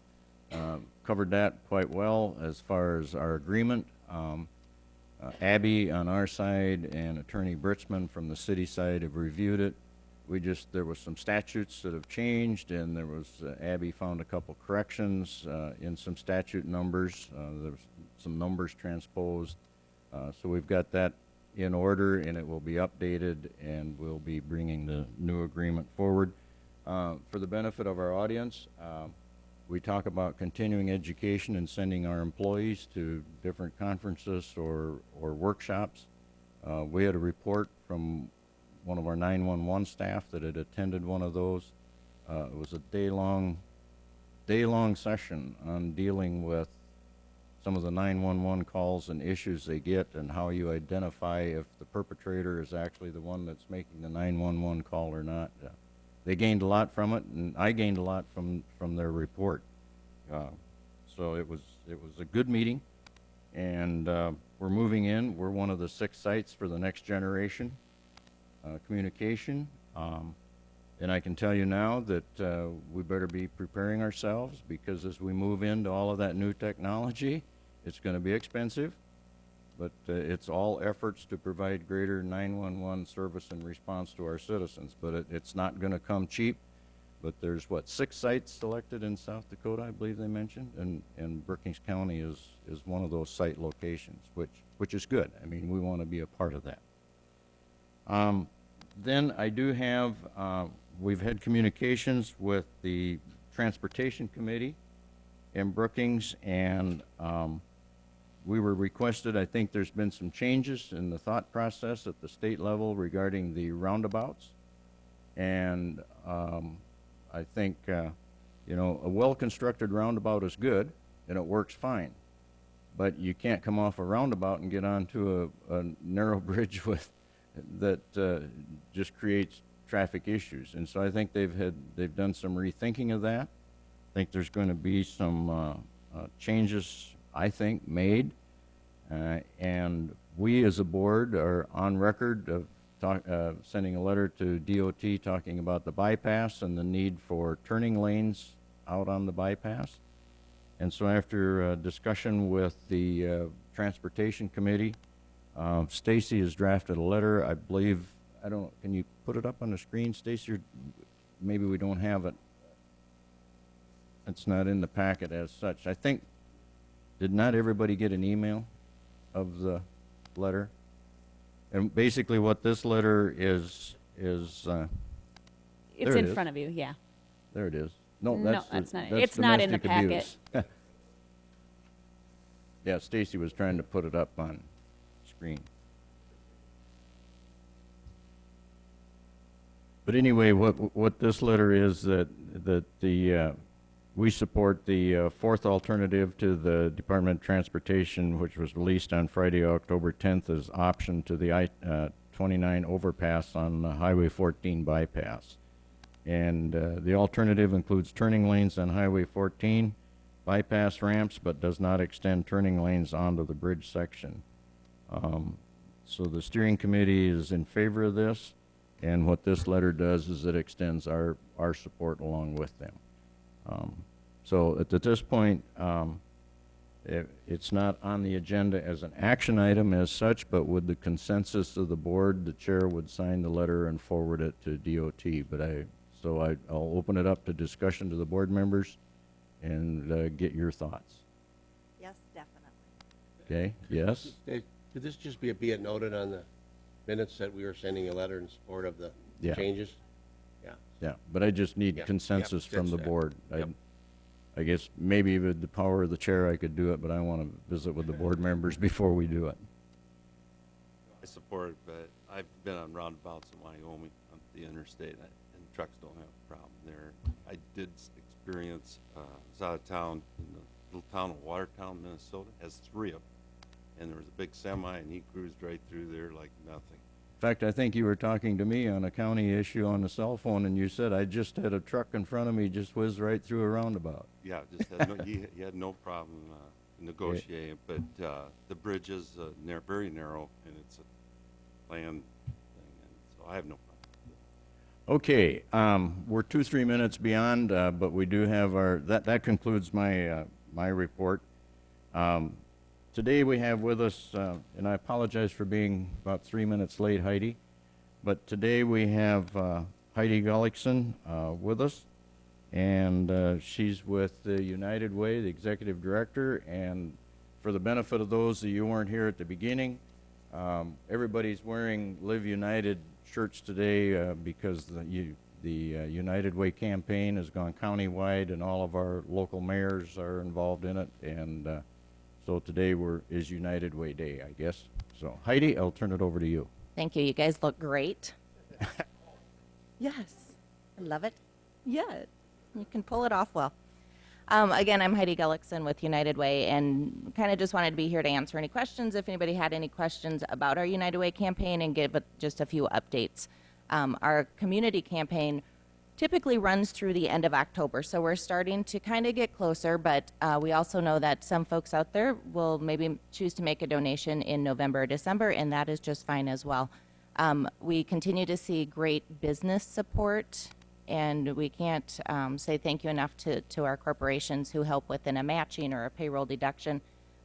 covered that quite well as far as our agreement. Abby on our side and Attorney Britzman from the city side have reviewed it. There was some statutes that have changed, and there was, Abby found a couple corrections in some statute numbers. There was some numbers transposed. So we've got that in order, and it will be updated, and we'll be bringing the new agreement forward. For the benefit of our audience, we talk about continuing education and sending our employees to different conferences or workshops. We had a report from one of our 911 staff that had attended one of those. It was a day-long session on dealing with some of the 911 calls and issues they get, and how you identify if the perpetrator is actually the one that's making the 911 call or not. They gained a lot from it, and I gained a lot from their report. So it was a good meeting, and we're moving in. We're one of the 6 sites for the next generation communication. And I can tell you now that we better be preparing ourselves, because as we move into all of that new technology, it's going to be expensive, but it's all efforts to provide greater 911 service and response to our citizens. But it's not going to come cheap. But there's, what, 6 sites selected in South Dakota, I believe they mentioned, and Brookings County is one of those site locations, which is good. I mean, we want to be a part of that. Then I do have, we've had communications with the Transportation Committee in Brookings, and we were requested, I think there's been some changes in the thought process at the state level regarding the roundabouts. And I think, you know, a well-constructed roundabout is good, and it works fine. But you can't come off a roundabout and get onto a narrow bridge with that just creates traffic issues. And so I think they've done some rethinking of that. I think there's going to be some changes, I think, made. And we as a board are on record of sending a letter to DOT talking about the bypass and the need for turning lanes out on the bypass. And so after a discussion with the Transportation Committee, Stacy has drafted a letter, I believe. Can you put it up on the screen, Stacy? Or maybe we don't have it. It's not in the packet as such. I think, did not everybody get an email of the letter? And basically what this letter is
It's
there
in
it is.
front of you, yeah.
There it is. No,
No,
that's
not it.
that's
It's not in the
domestic
packet.
abuse. Yeah, Stacy was trying to put it up on screen. But anyway, what this letter is, that the we support the fourth alternative to the Department of Transportation, which was released on Friday, October 10th, as option to the I-29 overpass on Highway 14 bypass. And the alternative includes turning lanes on Highway 14, bypass ramps, but does not extend turning lanes onto the bridge section. So the steering committee is in favor of this, and what this letter does is it extends our support along with them. So at this point, it's not on the agenda as an action item as such, but with the consensus of the board, the chair would sign the letter and forward it to DOT. But I'll open it up to discussion to the board members and get your thoughts.
Yes, definitely.
Okay, yes?
Could this just be it noted on the minutes that we were sending a letter in support of the
Yeah.
changes? Yeah.
Yeah, but I just need
Yeah,
consensus
yeah,
from the
that's that.
board.
Yep.
I guess maybe with the power of the chair I could do it, but I want to visit with the board members before we do it.
I support it, but I've been on roundabouts in Wyoming on the interstate, and trucks don't have a problem there. I did experience, I was out of town in the little town of Watertown, Minnesota, has 3 of them. And there was a big semi, and he cruised right through there like nothing.
In fact, I think you were talking to me on a county issue on the cell phone, and you said, I just had a truck in front of me just whiz right through a roundabout.
Yeah, just had no, he had no problem negotiating, but the bridge is very narrow, and it's a land thing, and so I have no problem.
Okay, we're 2-3 minutes beyond, but we do have that concludes my my report. Today we have with us, and I apologize for being about 3 minutes late, Heidi, but today we have Heidi Gullickson with us, and she's with the United Way, the executive director. And for the benefit of those of you who weren't here at the beginning, everybody's wearing Live United shirts today because the United Way campaign has gone countywide, and all of our local mayors are involved in it. And so today is United Way Day, I guess. So Heidi, I'll turn it over to you.
Thank you. You guys look great. Yes, I love it. Yeah, you can pull it off well. Again, I'm Heidi Gullickson with United Way, and kind of just wanted to be here to answer any questions. If anybody had any questions about our United Way campaign, and give just a few updates. Our community campaign typically runs through the end of October, so we're starting to kind of get closer, but we also know that some folks out there will maybe choose to make a donation in November or December, and that is just fine as well. We continue to see great business support, and we can't say thank you enough to our corporations who help within a matching or a payroll deduction.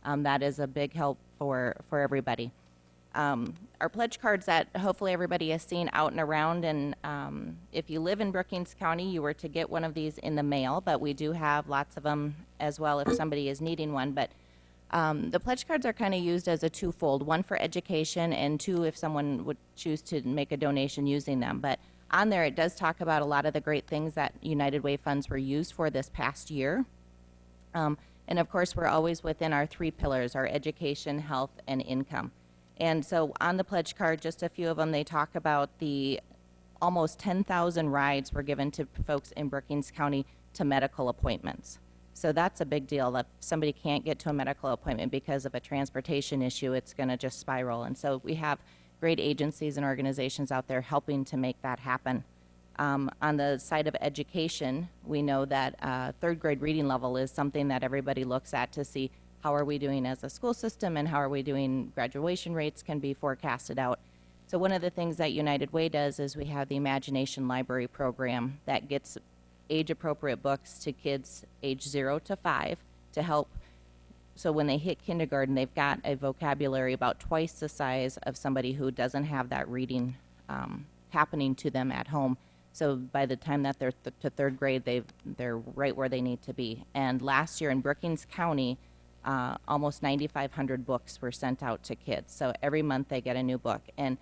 That is a big help for everybody. Our pledge cards that hopefully everybody has seen out and around, and if you live in Brookings County, you were to get one of these in the mail, but we do have lots of them as well if somebody is needing one. But the pledge cards are kind of used as a twofold, one for education and two if someone would choose to make a donation using them. But on there it does talk about a lot of the great things that United Way funds were used for this past year. And of course we're always within our three pillars, our education, health, and income. And so on the pledge card, just a few of them, they talk about the almost 10,000 rides were given to folks in Brookings County to medical appointments. So that's a big deal. If somebody can't get to a medical appointment because of a transportation issue, it's going to just spiral. And so we have great agencies and organizations out there helping to make that happen. On the side of education, we know that third grade reading level is something that everybody looks at to see how are we doing as a school system and how are we doing. Graduation rates can be forecasted out. So one of the things that United Way does is we have the Imagination Library program that gets age-appropriate books to kids age 0 to 5 to help. So when they hit kindergarten, they've got a vocabulary about twice the size of somebody who doesn't have that reading happening to them at home. So by the time that they're to third grade, they're right where they need to be. And last year in Brookings County, almost 9,500 books were sent out to kids. So every month they get a new book. And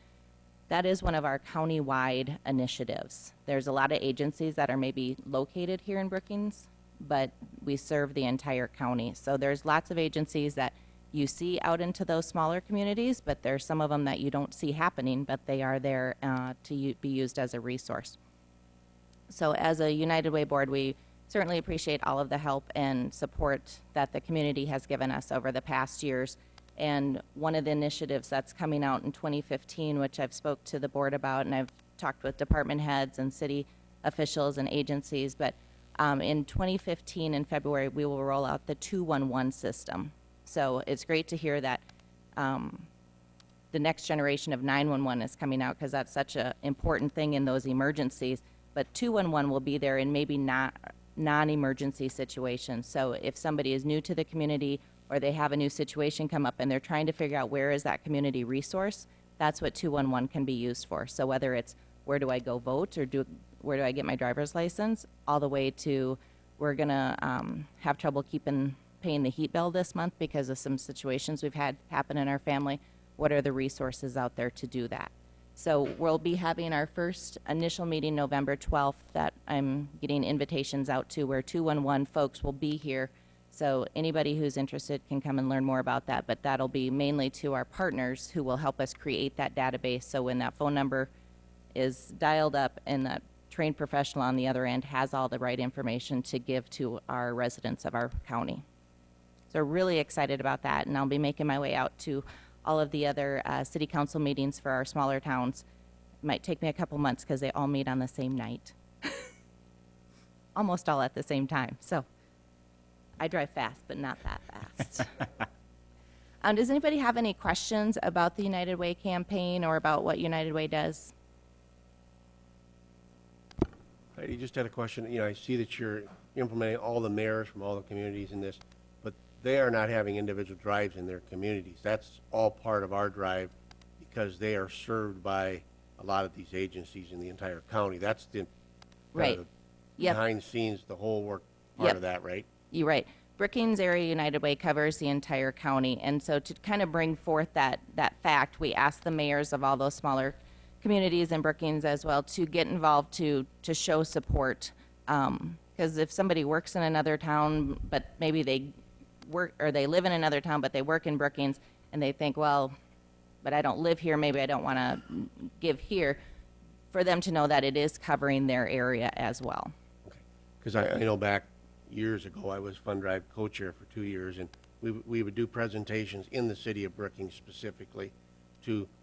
that is one of our county-wide initiatives. There's a lot of agencies that are maybe located here in Brookings, but we serve the entire county. So there's lots of agencies that you see out into those smaller communities, but there's some of them that you don't see happening, but they are there to be used as a resource. So as a United Way board, we certainly appreciate all of the help and support that the community has given us over the past years. And one of the initiatives that's coming out in 2015, which I've spoke to the board about, and I've talked with department heads and city officials and agencies, but in 2015 in February, we will roll out the 211 system. So it's great to hear that the next generation of 911 is coming out because that's such an important thing in those emergencies. But 211 will be there in maybe not non-emergency situations. So if somebody is new to the community or they have a new situation come up and they're trying to figure out where is that community resource, that's what 211 can be used for. So whether it's where do I go vote or where do I get my driver's license, all the way to we're going to have trouble paying the heat bill this month because of some situations we've had happen in our family. What are the resources out there to do that? So we'll be having our first initial meeting November 12th that I'm getting invitations out to, where 211 folks will be here. So anybody who's interested can come and learn more about that, but that'll be mainly to our partners who will help us create that database. So when that phone number is dialed up and that trained professional on the other end has all the right information to give to our residents of our county. So really excited about that, and I'll be making my way out to all of the other city council meetings for our smaller towns. It might take me a couple months because they all meet on the same night. Almost all at the same time. So I drive fast, but not that fast. Does anybody have any questions about the United Way campaign or about what United Way does?
Heidi, just had a question. You know, I see that you're implementing all the mayors from all the communities in this, but they are not having individual drives in their communities. That's all part of our drive because they are served by a lot of these agencies in the entire county. That's the
Right. Yep.
behind the scenes, the whole work part
Yep.
of that, right?
You're right. Brookings Area United Way covers the entire county, and so to kind of bring forth that fact, we asked the mayors of all those smaller communities in Brookings as well to get involved to show support. Because if somebody works in another town, but maybe they work or they live in another town, but they work in Brookings, and they think, well, but I don't live here, maybe I don't want to give here, for them to know that it is covering their area as well.
Because I know back years ago, I was Fund Drive co-chair for 2 years, and we would do presentations in the city of Brookings specifically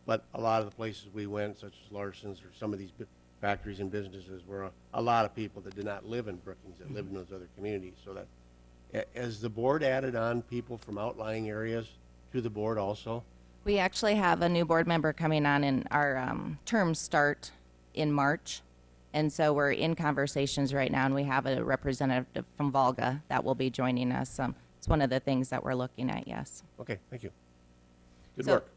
but a lot of the places we went, such as Larson's or some of these factories and businesses, were a lot of people that did not live in Brookings, that lived in those other communities. So that, as the board added on people from outlying areas to the board also,
We actually have a new board member coming on, and our terms start in March. And so we're in conversations right now, and we have a representative from Volga that will be joining us. It's one of the things that we're looking at, yes.
Okay, thank you. Good
So-
work.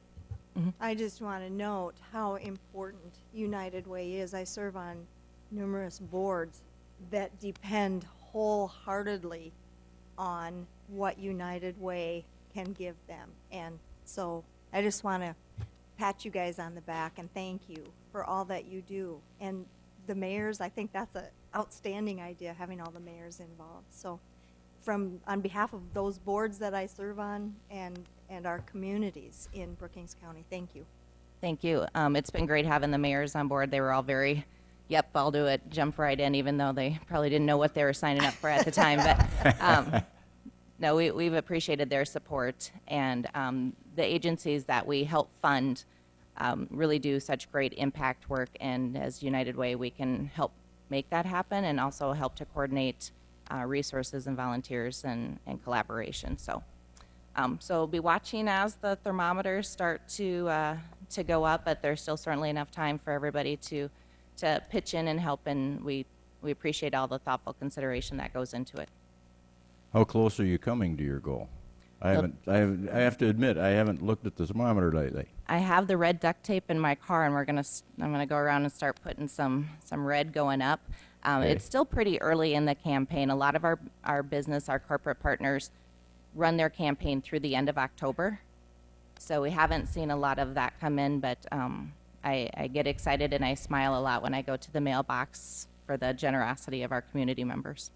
I just want to note how important United Way is. I serve on numerous boards that depend wholeheartedly on what United Way can give them. And so I just want to pat you guys on the back and thank you for all that you do. And the mayors, I think that's an outstanding idea, having all the mayors involved. So on behalf of those boards that I serve on and our communities in Brookings County, thank you.
Thank you. It's been great having the mayors on board. They were all very, yep, I'll do it, jump right in, even though they probably didn't know what they were signing up for at the time. But no, we've appreciated their support. And the agencies that we help fund really do such great impact work. And as United Way, we can help make that happen and also help to coordinate resources and volunteers and collaboration. So be watching as the thermometers start to go up, but there's still certainly enough time for everybody to pitch in and help, and we appreciate all the thoughtful consideration that goes into it.
How close are you coming to your goal? I have to admit, I haven't looked at the thermometer lately.
I have the red duct tape in my car, and I'm gonna go around and start putting some red going up.
Okay.
It's still pretty early in the campaign. A lot of our business, our corporate partners, run their campaign through the end of October. So we haven't seen a lot of that come in, but I get excited and I smile a lot when I go to the mailbox for the generosity of our community members.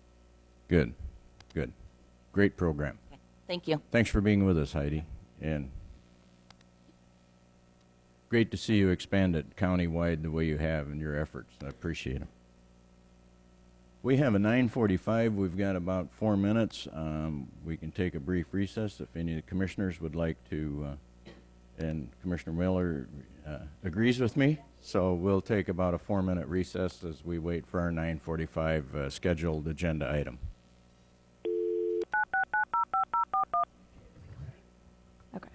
Good, good. Great program.
Okay. Thank you.
Thanks for being with us, Heidi. And great to see you expand it countywide the way you have in your efforts. I appreciate them. We have a 9:45. We've got about 4 minutes. We can take a brief recess if any of the commissioners would like to, and Commissioner Miller agrees with me. So we'll take about a 4-minute recess as we wait for our 9:45 scheduled agenda item.
Okay.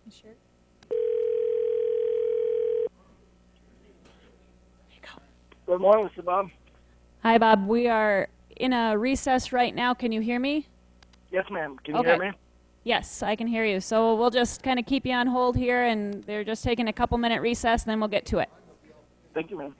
Sure.
Good morning, Mr. Bob.
Hi, Bob. We are in a recess right now. Can you hear me?
Yes, ma'am. Can you
Okay.
hear me?
Yes, I can hear you. So we'll just kind of keep you on hold here, and they're just taking a couple-minute recess, and then we'll get to it.
Thank you, ma'am.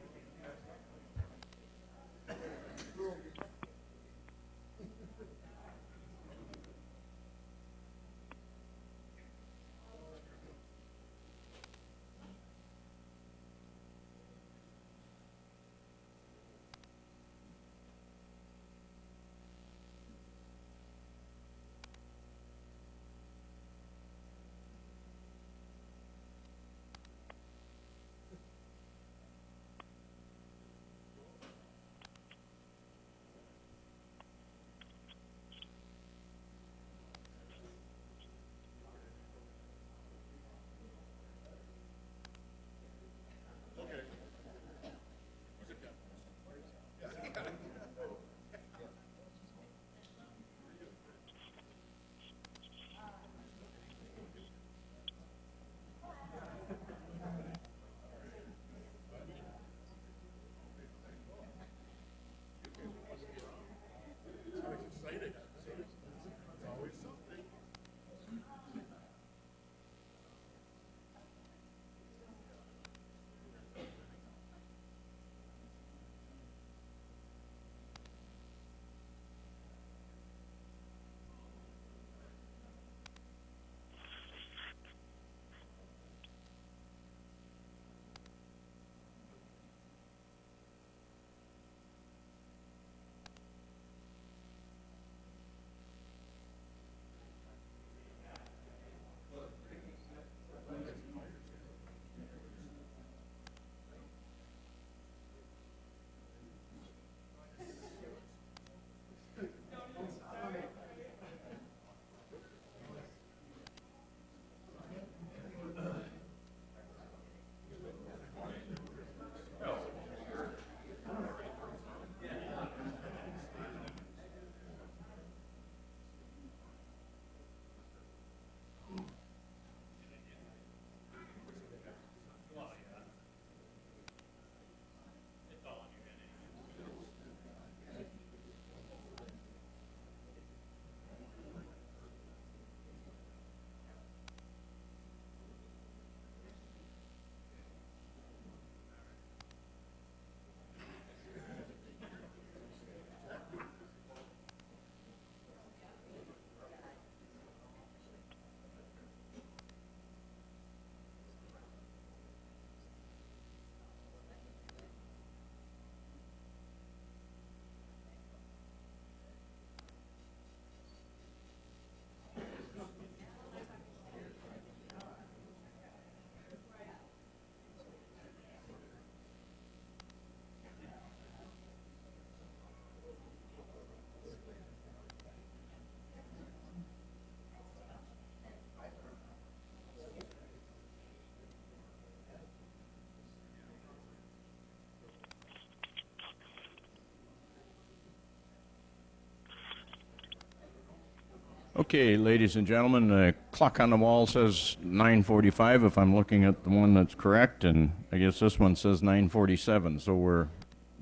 Okay, ladies and gentlemen, the clock on the wall says 9:45 if I'm looking at the one that's correct, and I guess this one says 9:47, so we're a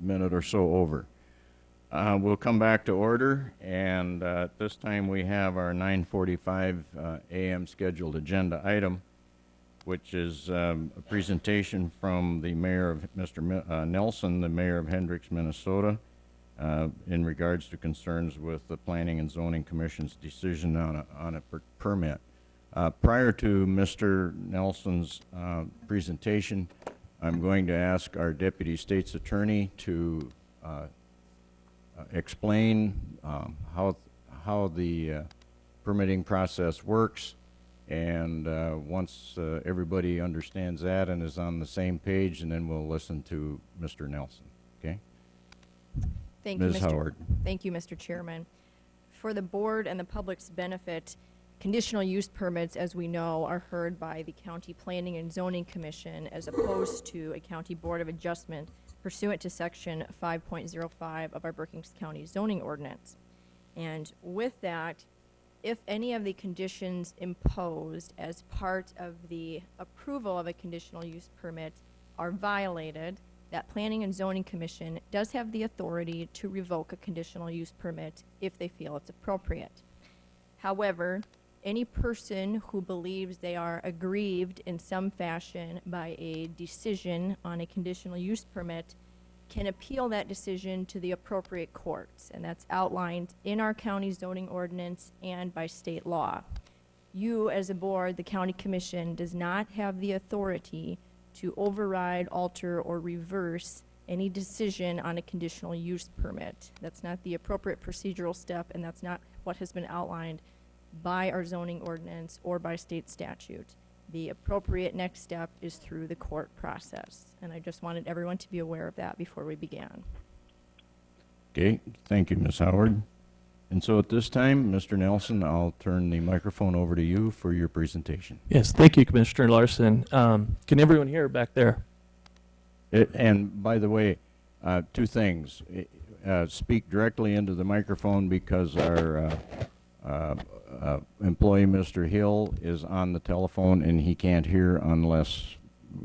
minute or so over. We'll come back to order, and at this time we have our 9:45 a.m. scheduled agenda item, which is a presentation from the mayor of Mr. Nelson, the mayor of Hendricks, Minnesota, in regards to concerns with the Planning and Zoning Commission's decision on a permit. Prior to Mr. Nelson's presentation, I'm going to ask our Deputy State's Attorney to explain how the permitting process works, and once everybody understands that and is on the same page, and then we'll listen to Mr. Nelson. Okay?
Thank
Ms.
you, Mr.
Howard.
Thank you, Mr. Chairman. For the board and the public's benefit, conditional use permits, as we know, are heard by the County Planning and Zoning Commission as opposed to a County Board of Adjustment pursuant to Section 5.05 of our Brookings County zoning ordinance. And with that, if any of the conditions imposed as part of the approval of a conditional use permit are violated, that Planning and Zoning Commission does have the authority to revoke a conditional use permit if they feel it's appropriate. However, any person who believes they are aggrieved in some fashion by a decision on a conditional use permit can appeal that decision to the appropriate courts, and that's outlined in our county zoning ordinance and by state law. You, as a board, the county commission, does not have the authority to override, alter, or reverse any decision on a conditional use permit. That's not the appropriate procedural step, and that's not what has been outlined by our zoning ordinance or by state statute. The appropriate next step is through the court process, and I just wanted everyone to be aware of that before we began.
Okay, thank you, Ms. Howard. And so at this time, Mr. Nelson, I'll turn the microphone over to you for your presentation.
Yes, thank you, Commissioner Larson. Can everyone hear back there?
And by the way, two things. Speak directly into the microphone because our employee, Mr. Hill, is on the telephone and he can't hear unless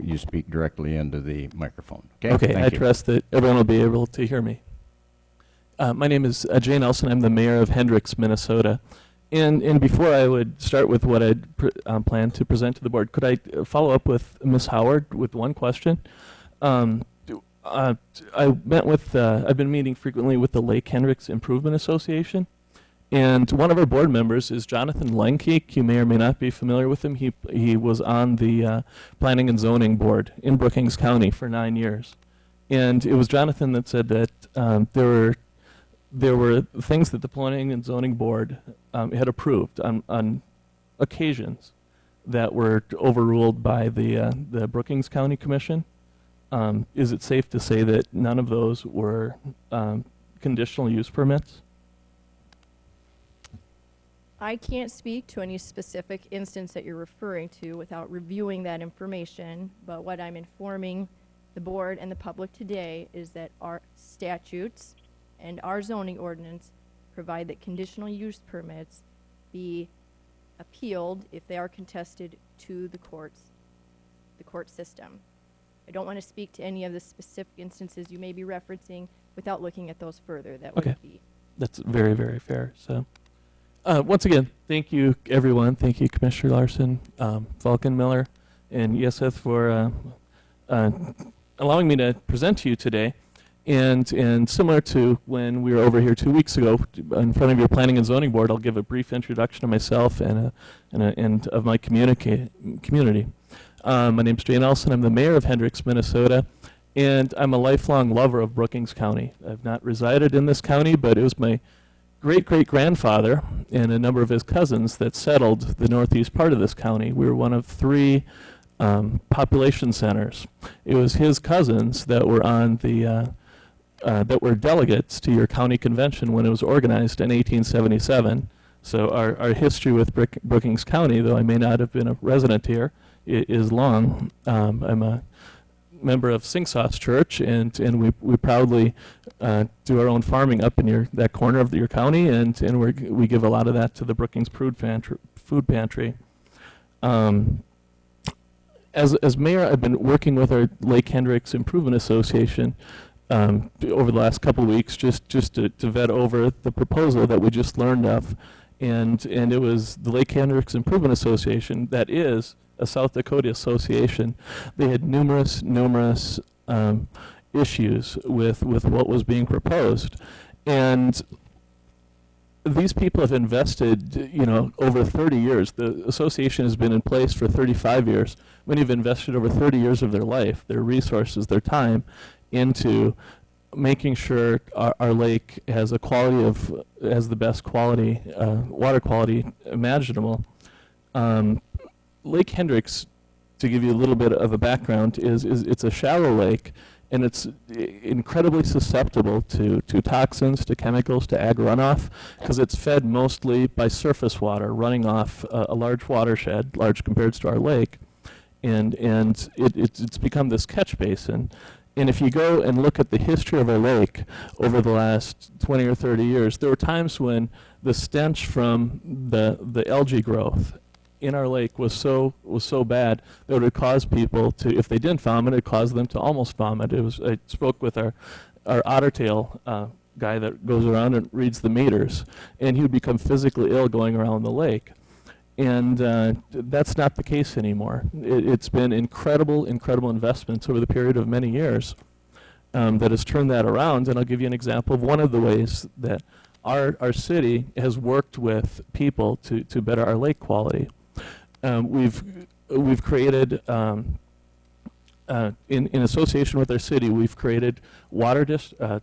you speak directly into the microphone. Okay,
Okay,
thank
I
you.
trust that everyone will be able to hear me. My name is Jay Nelson. I'm the mayor of Hendricks, Minnesota. And before I would start with what I'd planned to present to the board, could I follow up with Ms. Howard with one question? I met with, I've been meeting frequently with the Lake Hendricks Improvement Association. And one of our board members is Jonathan Lenkeek. You may or may not be familiar with him. He was on the Planning and Zoning Board in Brookings County for 9 years. And it was Jonathan that said that there were things that the Planning and Zoning Board had approved on occasions that were overruled by the Brookings County Commission. Is it safe to say that none of those were conditional use permits?
I can't speak to any specific instance that you're referring to without reviewing that information, but what I'm informing the board and the public today is that our statutes and our zoning ordinance provide that conditional use permits be appealed if they are contested to the court system. I don't want to speak to any of the specific instances you may be referencing without looking at those further. That
Okay.
would be.
That's very, very fair. So, once again, thank you, everyone. Thank you, Commissioner Larson, Falcon Miller, and Yeseth for allowing me to present to you today. And similar to when we were over here 2 weeks ago in front of your Planning and Zoning Board, I'll give a brief introduction of myself and of my community. My name's Jay Nelson. I'm the mayor of Hendricks, Minnesota, and I'm a lifelong lover of Brookings County. I've not resided in this county, but it was my great-great-grandfather and a number of his cousins that settled the northeast part of this county. We were one of 3 population centers. It was his cousins that were on the that were delegates to your county convention when it was organized in 1877. So our history with Brookings County, though I may not have been a resident here, is long. I'm a member of Sing Sauce Church, and we proudly do our own farming up in that corner of your county, and we give a lot of that to the Brookings Food Pantry. As mayor, I've been working with our Lake Hendricks Improvement Association over the last couple of weeks, just to vet over the proposal that we just learned of, and it was the Lake Hendricks Improvement Association, that is a South Dakota association. They had numerous issues with what was being proposed, and these people have invested, over 30 years. The association has been in place for 35 years. Many have invested over 30 years of their life, their resources, their time into making sure our lake has the best quality, water quality imaginable. Lake Hendricks, to give you a little bit of a background, it's a shallow lake, and it's incredibly susceptible to toxins, to chemicals, to ag runoff, because it's fed mostly by surface water running off a large watershed, large compared to our lake, and it's become this catch basin. And if you go and look at the history of our lake over the last 20 or 30 years, there were times when the stench from the algae growth in our lake was so bad that it would cause people to, if they didn't vomit, it caused them to almost vomit. I spoke with our ottertail guy that goes around and reads the meters, and he would become physically ill going around the lake. And that's not the case anymore. It's been incredible investments over the period of many years that has turned that around. And I'll give you an example of one of the ways that our city has worked with people to better our lake quality. We've created, in association with our city, we've created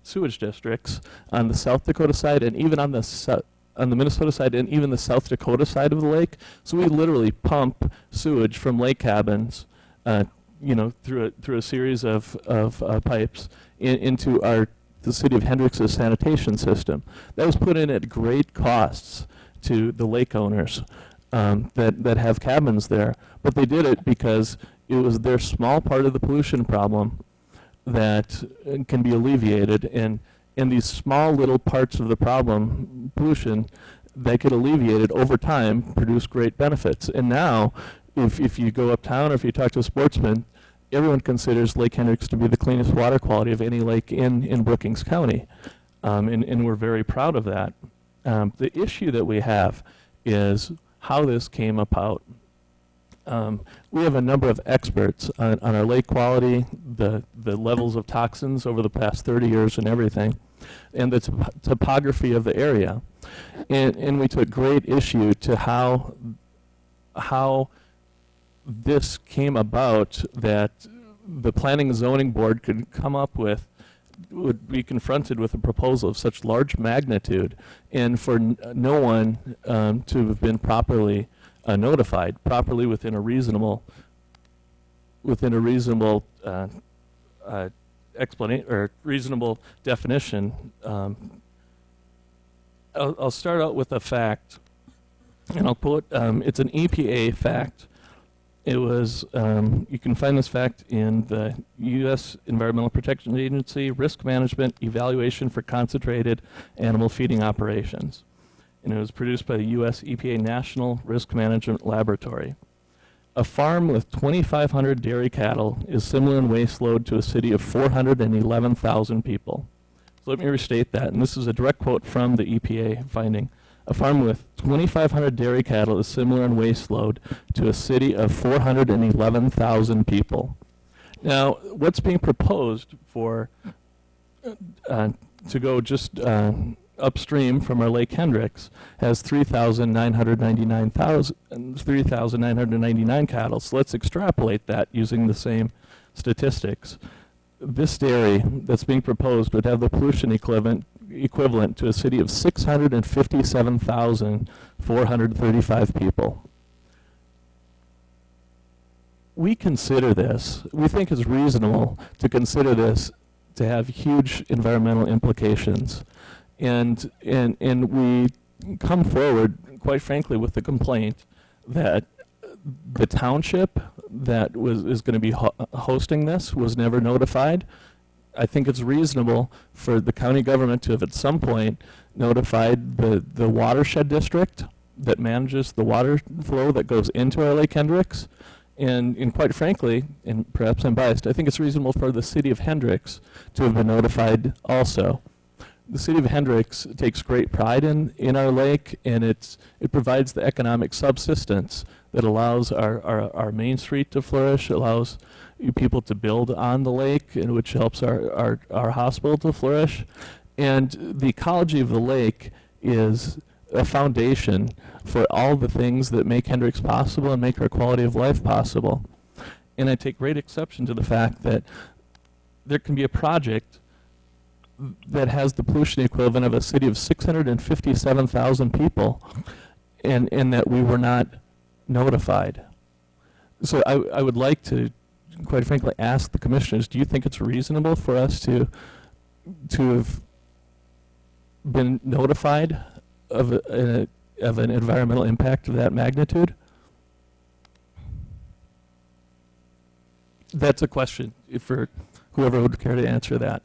sewage districts on the South Dakota side, and even on the Minnesota side, and even the South Dakota side of the lake. So we literally pump sewage from lake cabins, through a series of pipes into the city of Hendricks' sanitation system. That was put in at great costs to the lake owners that have cabins there, but they did it because it was their small part of the pollution problem that can be alleviated, and these small little parts of the problem, pollution, that get alleviated over time, produce great benefits. And now, if you go uptown or if you talk to a sportsman, everyone considers Lake Hendricks to be the cleanest water quality of any lake in Brookings County, and we're very proud of that. The issue that we have is how this came about. We have a number of experts on our lake quality, the levels of toxins over the past 30 years and everything, and the topography of the area. And we took great issue to how this came about, that the Planning and Zoning Board could come up with, would be confronted with a proposal of such large magnitude, and for no one to have been properly notified, properly within a reasonable explanation or reasonable definition. I'll start out with a fact, and I'll quote. It's an EPA fact. It was, you can find this fact in the U.S. Environmental Protection Agency Risk Management Evaluation for Concentrated Animal Feeding Operations. And it was produced by the U.S. EPA National Risk Management Laboratory. A farm with 2,500 dairy cattle is similar in waste load to a city of 411,000 people. So let me restate that, and this is a direct quote from the EPA finding. A farm with 2,500 dairy cattle is similar in waste load to a city of 411,000 people. Now, what's being proposed for to go just upstream from our Lake Hendricks has 3,999 cattle. So let's extrapolate that using the same statistics. This dairy that's being proposed would have the pollution equivalent to a city of 657,435 people. We consider this, we think it's reasonable to consider this to have huge environmental implications. And we come forward, quite frankly, with the complaint that the township, that is going to be hosting this was never notified. I think it's reasonable for the county government to have at some point notified the watershed district that manages the water flow that goes into our Lake Hendricks. And quite frankly, and perhaps I'm biased, I think it's reasonable for the city of Hendricks to have been notified also. The city of Hendricks takes great pride in our lake, and it provides the economic subsistence that allows our main street to flourish, allows people to build on the lake, and which helps our hospital to flourish. And the ecology of the lake is a foundation for all the things that make Hendricks possible and make our quality of life possible. And I take great exception to the fact that there can be a project that has the pollution equivalent of a city of 657,000 people, and that we were not notified. So I would like to, quite frankly, ask the commissioners, do you think it's reasonable for us to have been notified of an environmental impact of that magnitude? That's a question for whoever would care to answer that.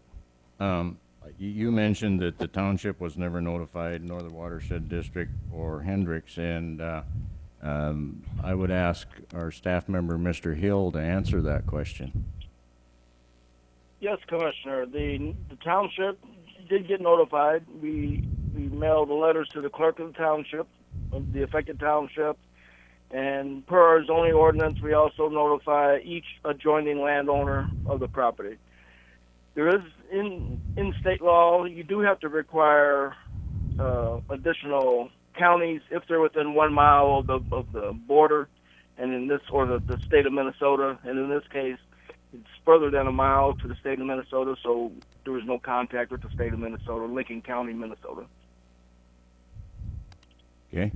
You mentioned that the township was never notified, nor the watershed district or Hendricks, and I would ask our staff member, Mr. Hill, to answer that question.
Yes, Commissioner. The township did get notified. We mailed the letters to the clerk of the township, of the affected township, and per our zoning ordinance, we also notify each adjoining landowner of the property. There is, in state law, you do have to require additional counties if they're within 1 mile of the border, and in this, or the state of Minnesota, and in this case, it's further than 1 mile to the state of Minnesota, so there was no contact with the state of Minnesota, Lincoln County, Minnesota.
Okay.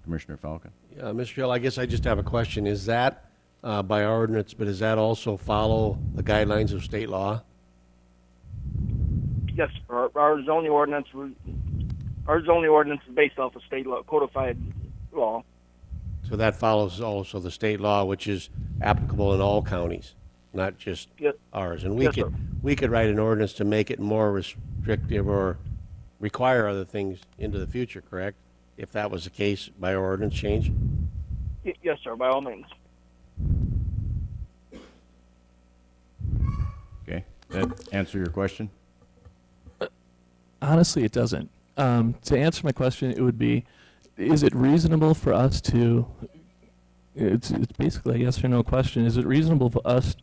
Commissioner Falcon.
Mr. Hill, I guess I just have a question. Is that by ordinance, but does that also follow the guidelines of state law?
Yes, our zoning ordinance is based off of state law, codified law.
So that follows also the state law, which is applicable in all counties, not just ours. And we could write an ordinance to make it more restrictive or require other things into the future, correct? If that was the case by ordinance change?
Yes, sir, by all means.
Okay. That answer your question?
Honestly, it doesn't. To answer my question, it would be, is it reasonable for us to, it's basically a yes or no question, is it reasonable for us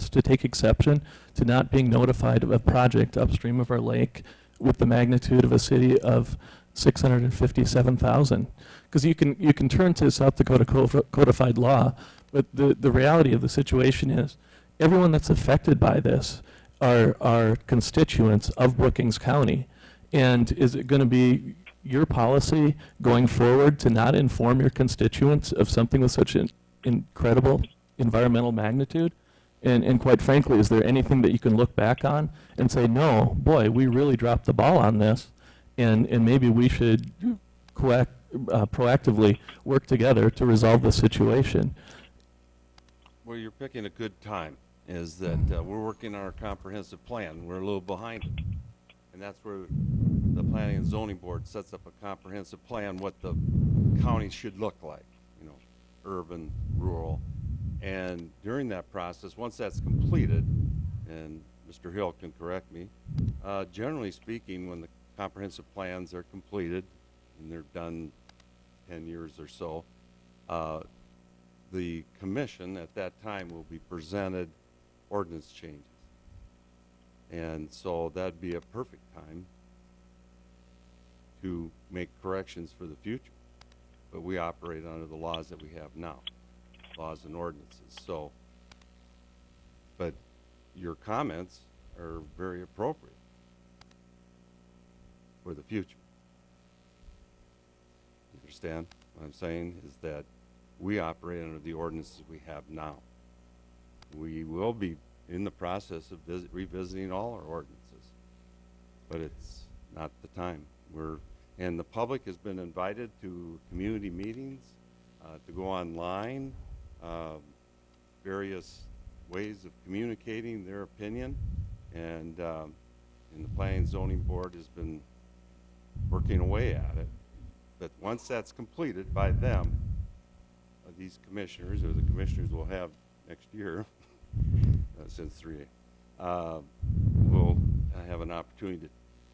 to take exception to not being notified of a project upstream of our lake with the magnitude of a city of 657,000? Because you can turn to South Dakota codified law, but the reality of the situation is everyone that's affected by this are constituents of Brookings County. And is it going to be your policy going forward to not inform your constituents of something with such an incredible environmental magnitude? And quite frankly, is there anything that you can look back on and say, no, boy, we really dropped the ball on this, and maybe we should proactively work together to resolve the situation?
Well, you're picking a good time, is that we're working on our comprehensive plan. We're a little behind it. And that's where the Planning and Zoning Board sets up a comprehensive plan, what the county should look like, urban, rural. And during that process, once that's completed, and Mr. Hill can correct me, generally speaking, when the comprehensive plans are completed, and they're done 10 years or so, the commission at that time will be presented ordinance changes. And so that'd be a perfect time to make corrections for the future. But we operate under the laws that we have now, laws and ordinances. So, but your comments are very appropriate for the future. You understand what I'm saying? Is that we operate under the ordinances we have now. We will be in the process of revisiting all our ordinances, but it's not the time. And the public has been invited to community meetings to go online, various ways of communicating their opinion, and the Planning and Zoning Board has been working away at it. But once that's completed by them, these commissioners, or the commissioners will have next year, since 3, will have an opportunity to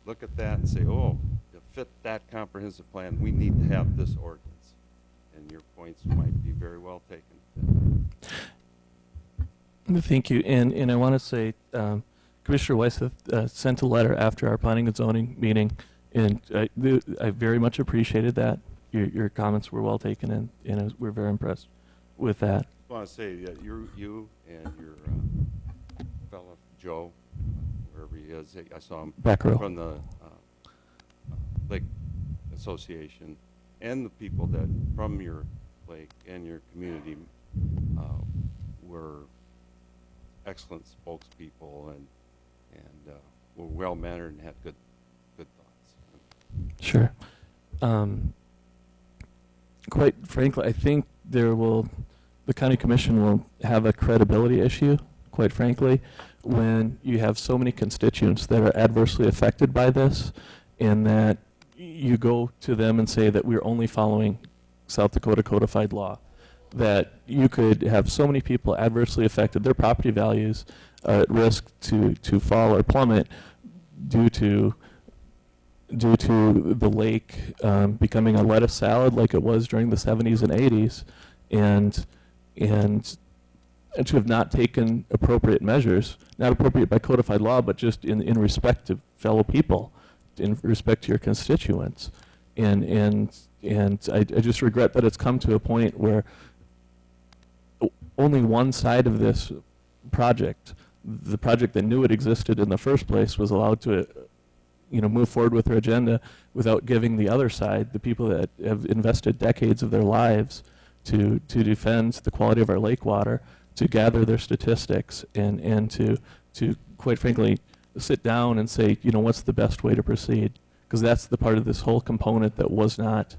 look at that and say, oh, to fit that comprehensive plan, we need to have this ordinance. And your points might be very well taken.
Thank you. And I want to say, Commissioner Weiss sent a letter after our planning and zoning meeting, and I very much appreciated that. Your comments were well taken, and we're very impressed with that.
I want to say that you and your fellow Joe, wherever he is, I saw him
Back row.
from the Lake Association, and the people that from your lake and your community were excellent spokespeople and were well mannered and had good thoughts.
Sure. Quite frankly, I think the county commission will have a credibility issue, quite frankly, when you have so many constituents that are adversely affected by this, and that you go to them and say that we're only following South Dakota codified law, that you could have so many people adversely affected, their property values are at risk to fall or plummet due to the lake becoming a lettuce salad like it was during the 70s and 80s, and to have not taken appropriate measures, not appropriate by codified law, but just in respect to fellow people, in respect to your constituents. And I just regret that it's come to a point where only one side of this project, the project that knew it existed in the first place, was allowed to move forward with their agenda without giving the other side, the people that have invested decades of their lives to defend the quality of our lake water, to gather their statistics and to quite frankly sit down and say, what's the best way to proceed? Because that's the part of this whole component that was not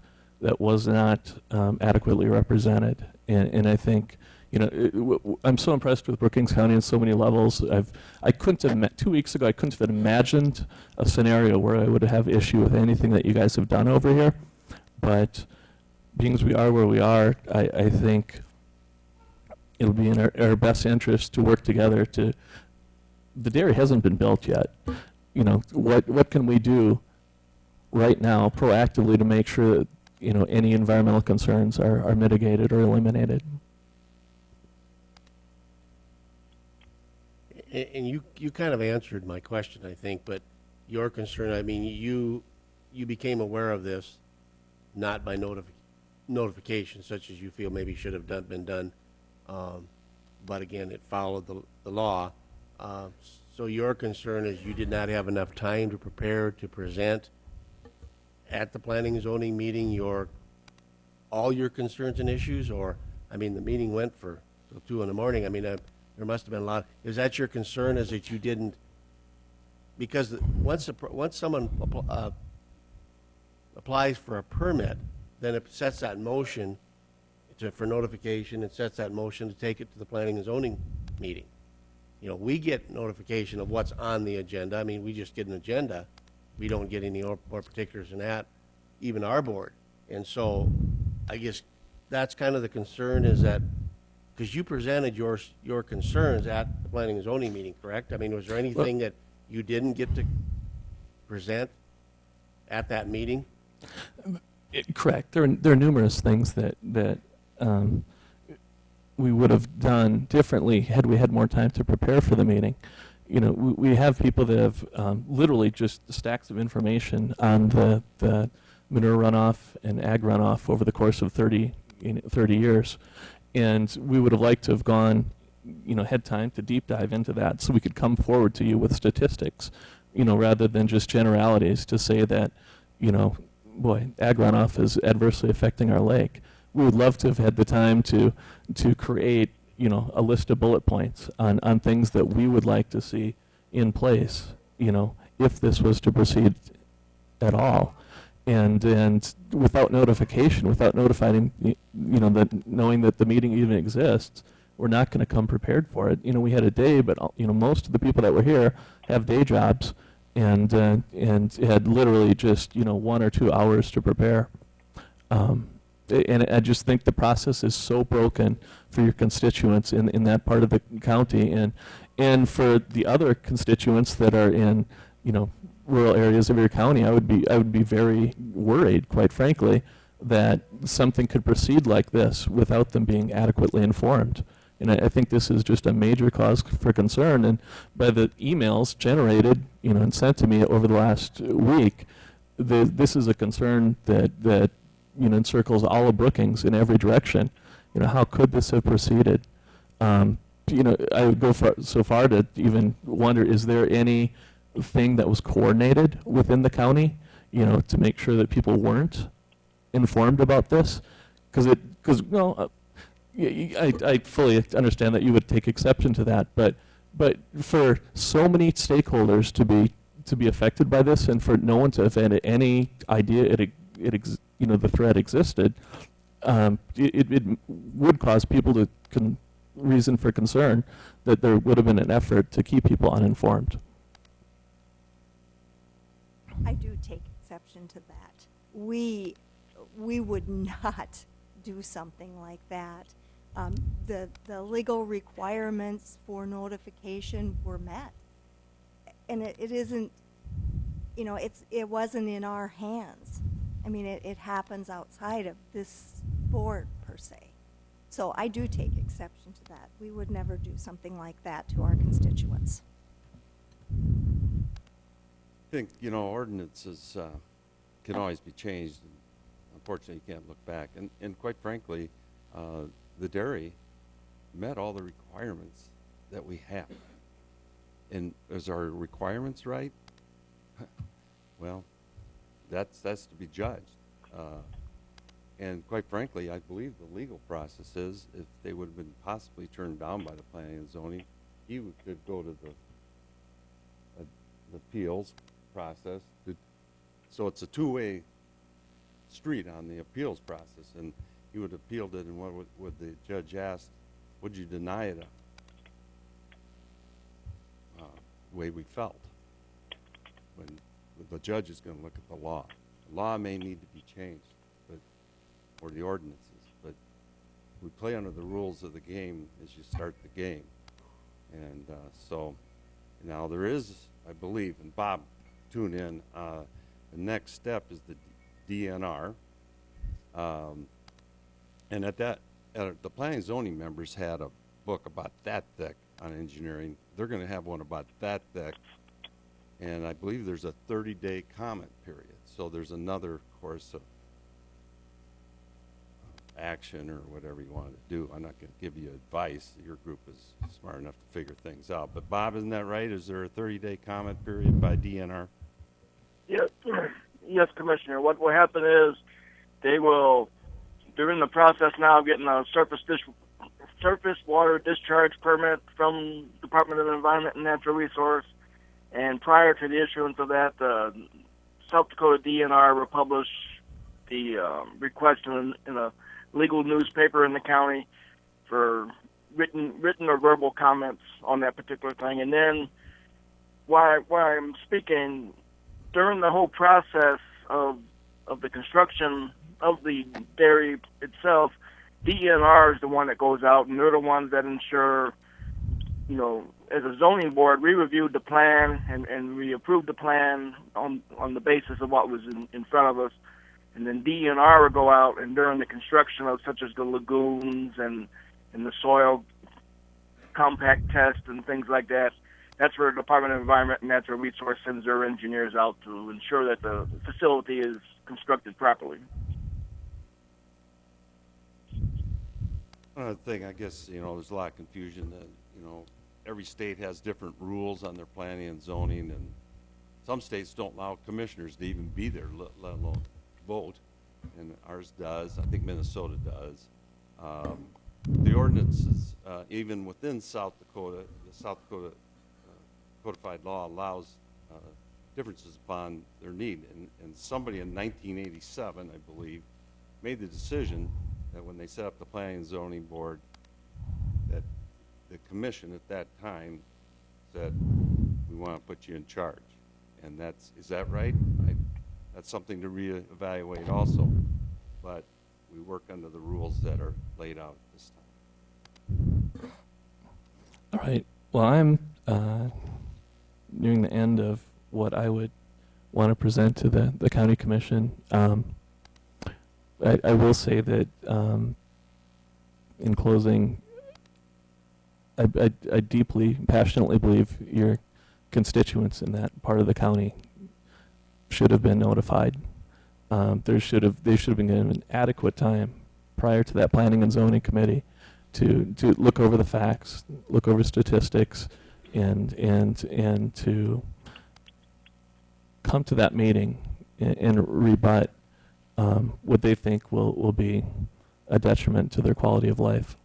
adequately represented. And I think, I'm so impressed with Brookings County on so many levels. I couldn't have 2 weeks ago, I couldn't have imagined a scenario where I would have issue with anything that you guys have done over here. But being as we are where we are, I think it'll be in our best interest to work together to. The dairy hasn't been built yet. What can we do right now proactively to make sure that any environmental concerns are mitigated or eliminated?
And you kind of answered my question, I think, but your concern, I mean, you became aware of this not by notification, such as you feel maybe should have been done, but again, it followed the law. So your concern is you did not have enough time to prepare to present at the planning and zoning meeting all your concerns and issues, or, I mean, the meeting went for till 2 in the morning. I mean, there must have been a lot. Is that your concern, is that you didn't, because once someone applies for a permit, then it sets that in motion for notification, it sets that in motion to take it to the planning and zoning meeting. We get notification of what's on the agenda. I mean, we just get an agenda. We don't get any more particulars than that, even our board. And so I guess that's kind of the concern, is that, because you presented your concerns at the planning and zoning meeting, correct? I mean, was there anything that you didn't get to present at that meeting?
Correct. There are numerous things that we would have done differently had we had more time to prepare for the meeting. We have people that have literally just stacks of information on the manure runoff and ag runoff over the course of 30 years. And we would have liked to have gone, had time to deep dive into that so we could come forward to you with statistics, rather than just generalities to say that, boy, ag runoff is adversely affecting our lake. We would love to have had the time to create, a list of bullet points on things that we would like to see in place, if this was to proceed at all. and without notification, without notifying, that knowing that the meeting even exists, we're not going to come prepared for it. We had a day, but most of the people that were here have day jobs, and had literally just 1 or 2 hours to prepare. And I just think the process is so broken for your constituents in that part of the county, and for the other constituents that are in rural areas of your county. I would be very worried, quite frankly, that something could proceed like this without them being adequately informed. And I think this is just a major cause for concern. And by the emails generated, and sent to me over the last week, this is a concern that encircles all of Brookings in every direction. How could this have proceeded? I would go so far to even wonder, is there anything that was coordinated within the county, to make sure that people weren't informed about this? I fully understand that you would take exception to that, but for so many stakeholders to be affected by this, and for no one to have had any idea the threat existed, it would cause people to reason for concern that there would have been an effort to keep people uninformed.
I do take exception to that. We would not do something like that. The legal requirements for notification were met, and it isn't, it wasn't in our hands. I mean, it happens outside of this board per se. So I do take exception to that. We would never do something like that to our constituents.
I think, ordinances can always be changed. And unfortunately, you can't look back. And quite frankly, the dairy met all the requirements that we have. And is our requirements right? Well, that's to be judged. And quite frankly, I believe the legal process is, if they would have been possibly turned down by the planning and zoning, he could go to the appeals process. So it's a two-way street on the appeals process, and he would have appealed it, and what would the judge ask? Would you deny it the way we felt? When the judge is going to look at the law. The law may need to be changed, or the ordinances, but we play under the rules of the game as you start the game. And so now there is, I believe, and Bob, tune in, the next step is the DNR. And the planning and zoning members had a book about that thick on engineering. They're going to have one about that thick, and I believe there's a 30-day comment period. So there's another course of action or whatever you want to do. I'm not going to give you advice. Your group is smart enough to figure things out. But Bob, isn't that right? Is there a 30-day comment period by DNR?
Yes, yes, Commissioner. What will happen is they will, they're in the process now of getting a surface water discharge permit from Department of the Environment and Natural Resource. And prior to the issuance of that, the South Dakota DNR will publish the request in a legal newspaper in the county for written or verbal comments on that particular thing. And then while I'm speaking, during the whole process of the construction of the dairy itself, DNR is the one that goes out, and they're the ones that ensure, as a zoning board, we reviewed the plan and we approved the plan on the basis of what was in front of us. And then DNR will go out, and during the construction of such as the lagoons and the soil compact test and things like that, that's where the Department of Environment and Natural Resource sends their engineers out to ensure that the facility is constructed properly.
Another thing, I guess, there's a lot of confusion that, every state has different rules on their planning and zoning, and some states don't allow commissioners to even be there, let alone vote, and ours does. I think Minnesota does. The ordinances, even within South Dakota, the South Dakota codified law allows differences upon their need. And somebody in 1987, I believe, made the decision that when they set up the Planning and Zoning Board, that the commission at that time said, we want to put you in charge. And is that right? That's something to reevaluate also. But we work under the rules that are laid out this time.
All right. Well, I'm nearing the end of what I would want to present to the county commission. I will say that in closing, I deeply, passionately believe your constituents in that part of the county should have been notified. They should have been given adequate time prior to that planning and zoning committee to look over the facts, look over statistics, and to come to that meeting and rebut what they think will be a detriment to their quality of life.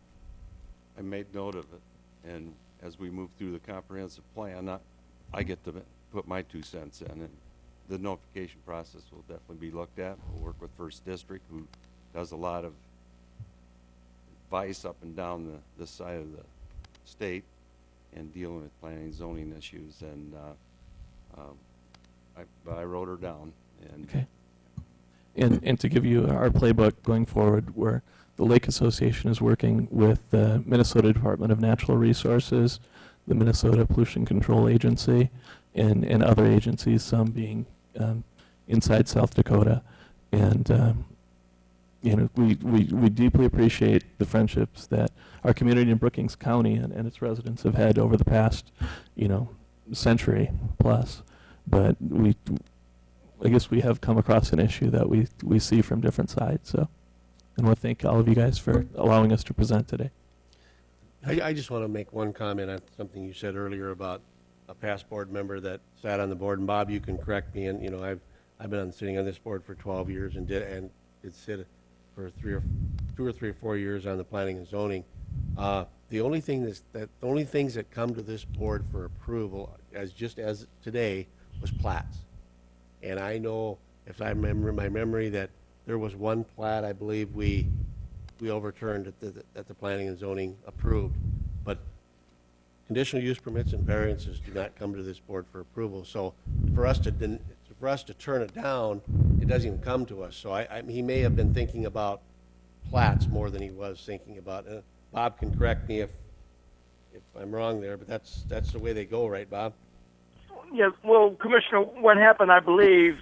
I made note of it, and as we move through the comprehensive plan, I get to put my 2 cents in, and the notification process will definitely be looked at. We'll work with First District, who does a lot of advice up and down this side of the state and dealing with planning and zoning issues, and I wrote her down. And
okay. And to give you our playbook going forward, where the Lake Association is working with the Minnesota Department of Natural Resources, the Minnesota Pollution Control Agency, and other agencies, some being inside South Dakota. And we deeply appreciate the friendships that our community in Brookings County and its residents have had over the past, century plus. But I guess we have come across an issue that we see from different sides. So, and we'll thank all of you guys for allowing us to present today.
I just want to make one comment on something you said earlier about a past board member that sat on the board. And Bob, you can correct me. And I've been sitting on this board for 12 years and did sit for 2 or 3 or 4 years on the planning and zoning. The only things that come to this board for approval, as today, was plats. And I know, if I remember my memory, that there was one plat I believe we overturned that the planning and zoning approved. But conditional use permits and variances do not come to this board for approval. So for us to turn it down, it doesn't even come to us. So he may have been thinking about plats more than he was thinking about. Bob can correct me if I'm wrong there, but that's the way they go, right, Bob?
Yeah, well, Commissioner, what happened, I believe,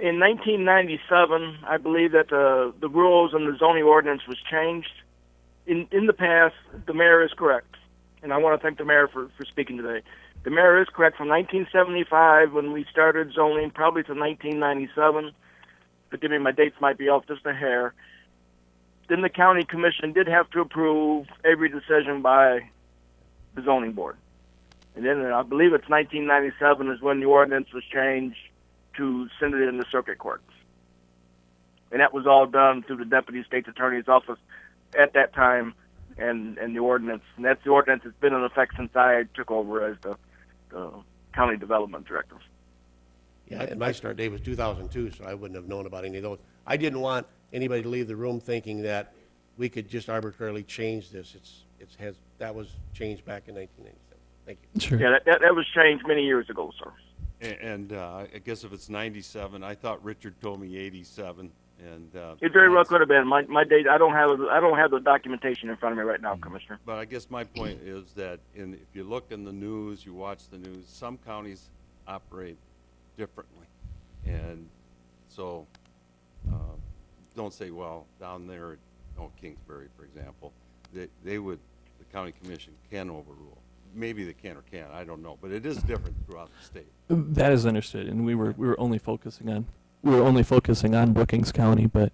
in 1997, I believe that the rules and the zoning ordinance was changed. In the past, the mayor is correct, and I want to thank the mayor for speaking today. The mayor is correct. From 1975, when we started zoning, probably to 1997, forgive me, my dates might be off just a hair, then the county commission did have to approve every decision by the zoning board. And then I believe it's 1997 is when the ordinance was changed to send it in the circuit courts. And that was all done through the deputy state's attorney's office at that time, and the ordinance. And that's the ordinance that's been in effect since I took over as the county development director.
Yeah, and my start date was 2002, so I wouldn't have known about any of those. I didn't want anybody to leave the room thinking that we could just arbitrarily change this. That was changed back in 1997. Thank you.
Sure.
Yeah, that was changed many years ago, sir.
And I guess if it's 97, I thought Richard told me 87. And
it very well could have been. My date. I don't have the documentation in front of me right now, Commissioner.
But I guess my point is that if you look in the news, you watch the news, some counties operate differently, and so don't say, well, down there at Kingsbury, for example, the county commission can overrule. Maybe they can or can't. I don't know, but it is different throughout the state.
That is understood, and we were only focusing on Brookings County, but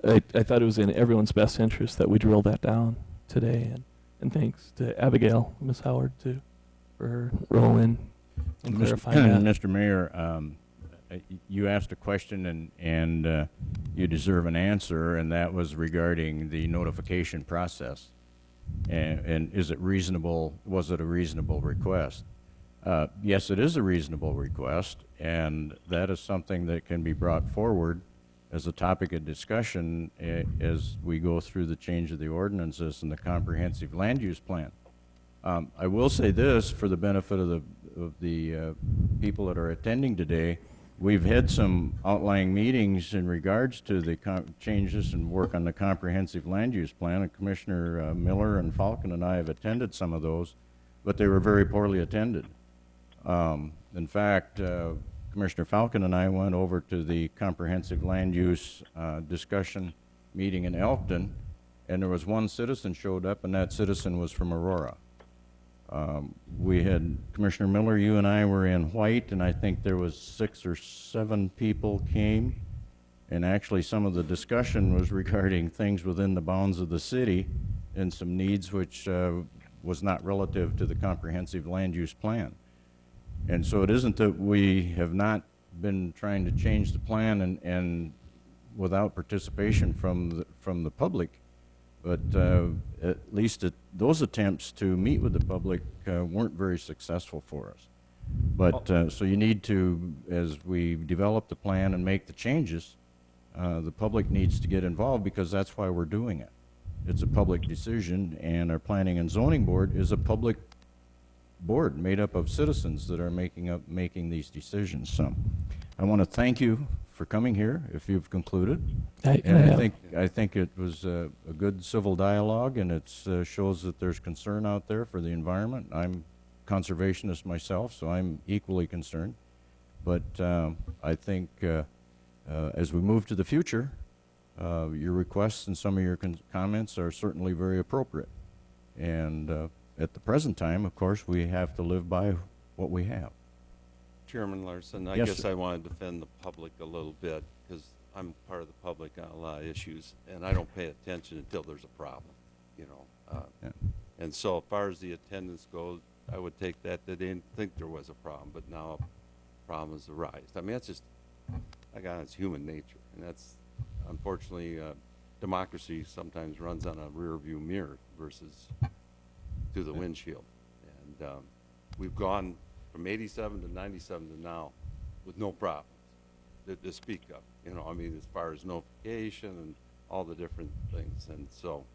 I thought it was in everyone's best interest that we drill that down today, and thanks to Abigail, Ms. Howard, too, for her role in clarifying that.
Mr. Mayor, you asked a question, and you deserve an answer, and that was regarding the notification process. And is it reasonable? Was it a reasonable request? Yes, it is a reasonable request, and that is something that can be brought forward as a topic of discussion as we go through the change of the ordinances and the comprehensive land use plan. I will say this for the benefit of the people that are attending today. We've had some outlying meetings in regards to the changes and work on the comprehensive land use plan, and Commissioner Miller and Falcon and I have attended some of those, but they were very poorly attended. In fact, Commissioner Falcon and I went over to the comprehensive land use discussion meeting in Elkton, and there was one citizen showed up, and that citizen was from Aurora. We had, Commissioner Miller, you and I were in White, and I think there was 6 or 7 people came, and actually some of the discussion was regarding things within the bounds of the city and some needs which was not relative to the comprehensive land use plan. And so it isn't that we have not been trying to change the plan and without participation from the public, but at least those attempts to meet with the public weren't very successful for us. But so you need to, as we develop the plan and make the changes, the public needs to get involved, because that's why we're doing it. It's a public decision, and our Planning and Zoning Board is a public board made up of citizens that are making these decisions. So I want to thank you for coming here, if you've concluded. I think it was a good civil dialogue, and it shows that there's concern out there for the environment. I'm conservationist myself, so I'm equally concerned. But I think as we move to the future, your requests and some of your comments are certainly very appropriate. And at the present time, of course, we have to live by what we have.
Chairman Larson, I
Yes,
guess
sir.
I want to defend the public a little bit, because I'm part of the public on a lot of issues, and I don't pay attention until there's a problem, you know.
Yeah.
And so as far as the attendance goes, I would take that they didn't think there was a problem, but now a problem has arisen. I mean, that's just, it's human nature, and that's, unfortunately, democracy sometimes runs on a rear view mirror versus to the windshield. And we've gone from 87 to 97 to now with no problems to speak of, you know, I mean, as far as notification and all the different things. And so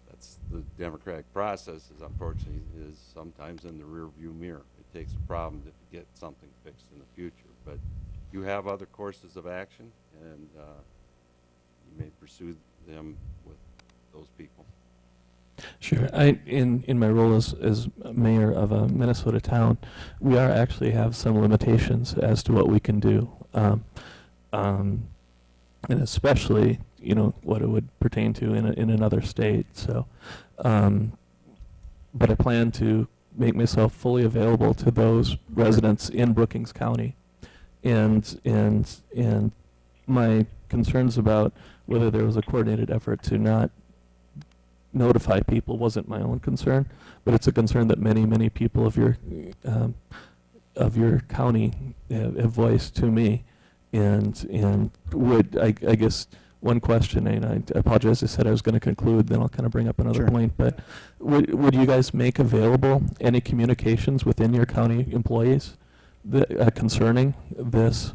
that's the democratic process, is unfortunately is sometimes in the rear view mirror. It takes a problem to get something fixed in the future. But you have other courses of action, and you may pursue them with those people.
Sure. In my role as mayor of a Minnesota town, we actually have some limitations as to what we can do, and especially, you know, what it would pertain to in another state. So, but I plan to make myself fully available to those residents in Brookings County, and my concerns about whether there was a coordinated effort to not notify people wasn't my own concern, but it's a concern that many people of your county have voiced to me, and would I guess one question, and I apologize, I said I was going to conclude, then I'll kind of bring up another
Sure.
point, but would you guys make available any communications within your county employees that, concerning this,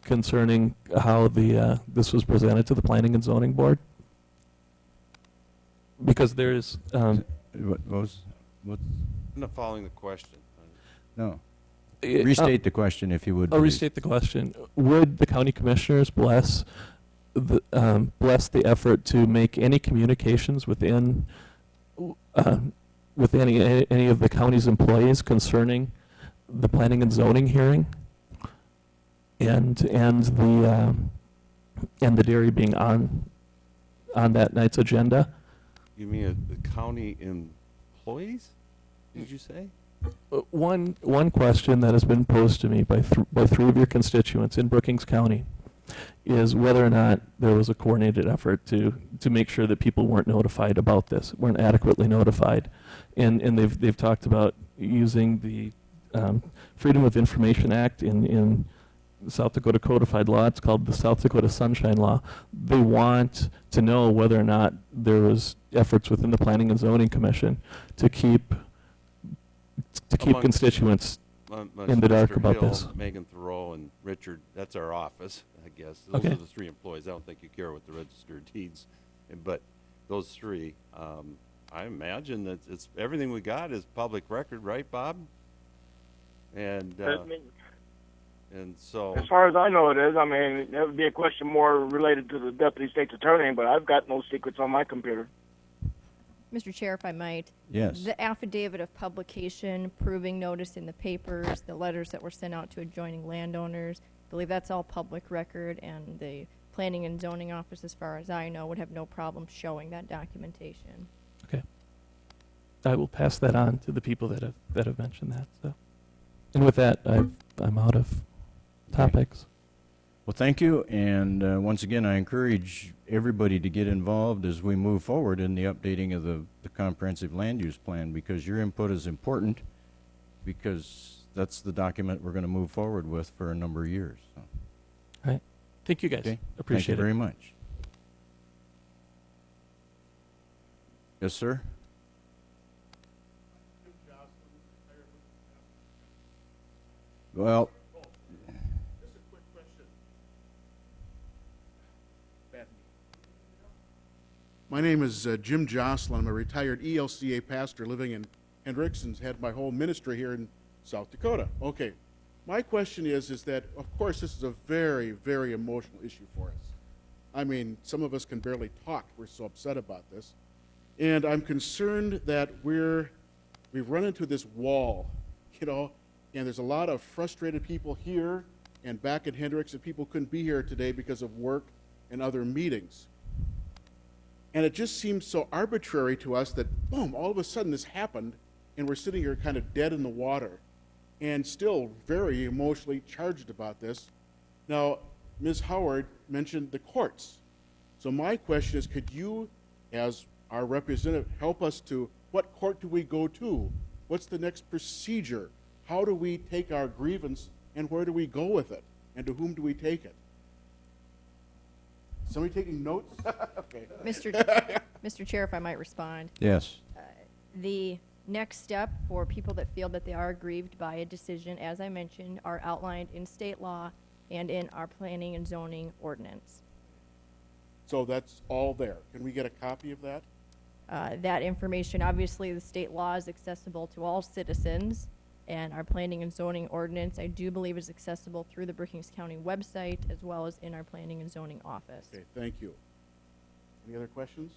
concerning how this was presented to the Planning and Zoning Board? Because there's
What?
I'm not following the question.
No. Restate the question, if you would.
I'll
please.
restate the question. Would the county commissioners bless the effort to make any communications within with any of the county's employees concerning the planning and zoning hearing, and the dairy being on that night's agenda?
You mean the county employees, did you say?
One question that has been posed to me by 3 of your constituents in Brookings County is whether or not there was a coordinated effort to make sure that people weren't notified about this, weren't adequately notified, and they've talked about using the Freedom of Information Act in South Dakota codified law. It's called the South Dakota Sunshine Law. They want to know whether or not there was efforts within the Planning and Zoning Commission to keep to keep
Amongst-
constituents
Amongst
in the dark
Mr.
about
Hill,
this.
Megan Thoreau, and Richard, that's our office, I guess. Those
Okay.
are the three employees. I don't think you care what the registered deeds, but those three, I imagine that it's, everything we got is public record, right, Bob? And, so.
As far as I know, it is. I mean, that would be a question more related to the deputy state's attorney, but I've got no secrets on my computer.
Mr. Chair, if I might.
Yes.
The affidavit of publication, proving notice in the papers, the letters that were sent out to adjoining landowners, I believe that's all public record, and the Planning and Zoning Office, as far as I know, would have no problem showing that documentation.
Okay. I will pass that on to the people that have mentioned that. So, and with that, I'm out of topics.
Well, thank you, and once again, I encourage everybody to get involved as we move forward in the updating of the comprehensive land use plan, because your input is important, because that's the document we're going to move forward with for a number of years. So.
All right. Thank you, guys.
Okay.
Appreciate
Thank you
it.
very much. Yes, sir? Well,
My name is Jim Jocelyn. I'm a retired ELCA pastor living in Hendrickson's, had my whole ministry here in South Dakota. Okay, my question is that, of course, this is a very, very emotional issue for us. I mean, some of us can barely talk. We're so upset about this. And I'm concerned that we've run into this wall, you know, and there's a lot of frustrated people here and back at Hendricks, and people couldn't be here today because of work and other meetings. And it just seems so arbitrary to us that, boom, all of a sudden this happened, and we're sitting here kind of dead in the water and still very emotionally charged about this. Now, Ms. Howard mentioned the courts. So my question is, could you, as our representative, help us to, what court do we go to? What's the next procedure? How do we take our grievance, and where do we go with it? And to whom do we take it? Somebody taking notes? Okay.
Mr. Chair, if I might respond.
yes.
The next step for people that feel that they are aggrieved by a decision, as I mentioned, are outlined in state law and in our planning and zoning ordinance.
So that's all there. Can we get a copy of that?
That information, obviously, the state law is accessible to all citizens, and our planning and zoning ordinance, I do believe, is accessible through the Brookings County website as well as in our planning and zoning office.
Okay, thank you. Any other questions?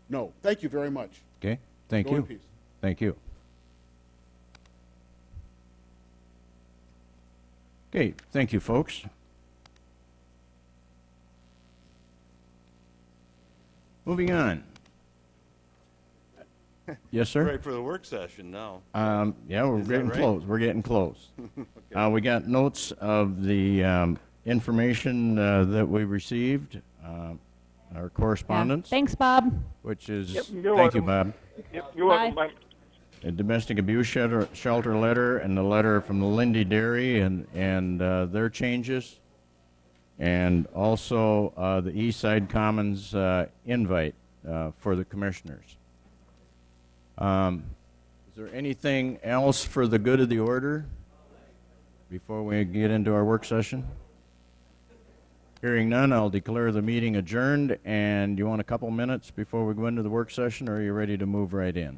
No. Thank you very much.
Okay, thank
Go in
you.
peace.
Thank you. Okay, thank you, folks. Moving on. Yes, sir?
Ready for the work session now.
Yeah, we're
Is that
getting
right?
close. We're getting close.
Okay.
We got notes of the information that we received, our correspondence,
Thanks, Bob.
which is,
Yep, you're
thank you,
welcome.
Bob.
Yep, you're welcome.
Bye.
Bye.
A domestic abuse shelter letter and the letter from the Lindy Dairy and their changes, and also the East Side Commons invite for the commissioners. Is there anything else for the good of the order before we get into our work session? Hearing none, I'll declare the meeting adjourned. And you want a couple minutes before we go into the work session, or are you ready to move right in?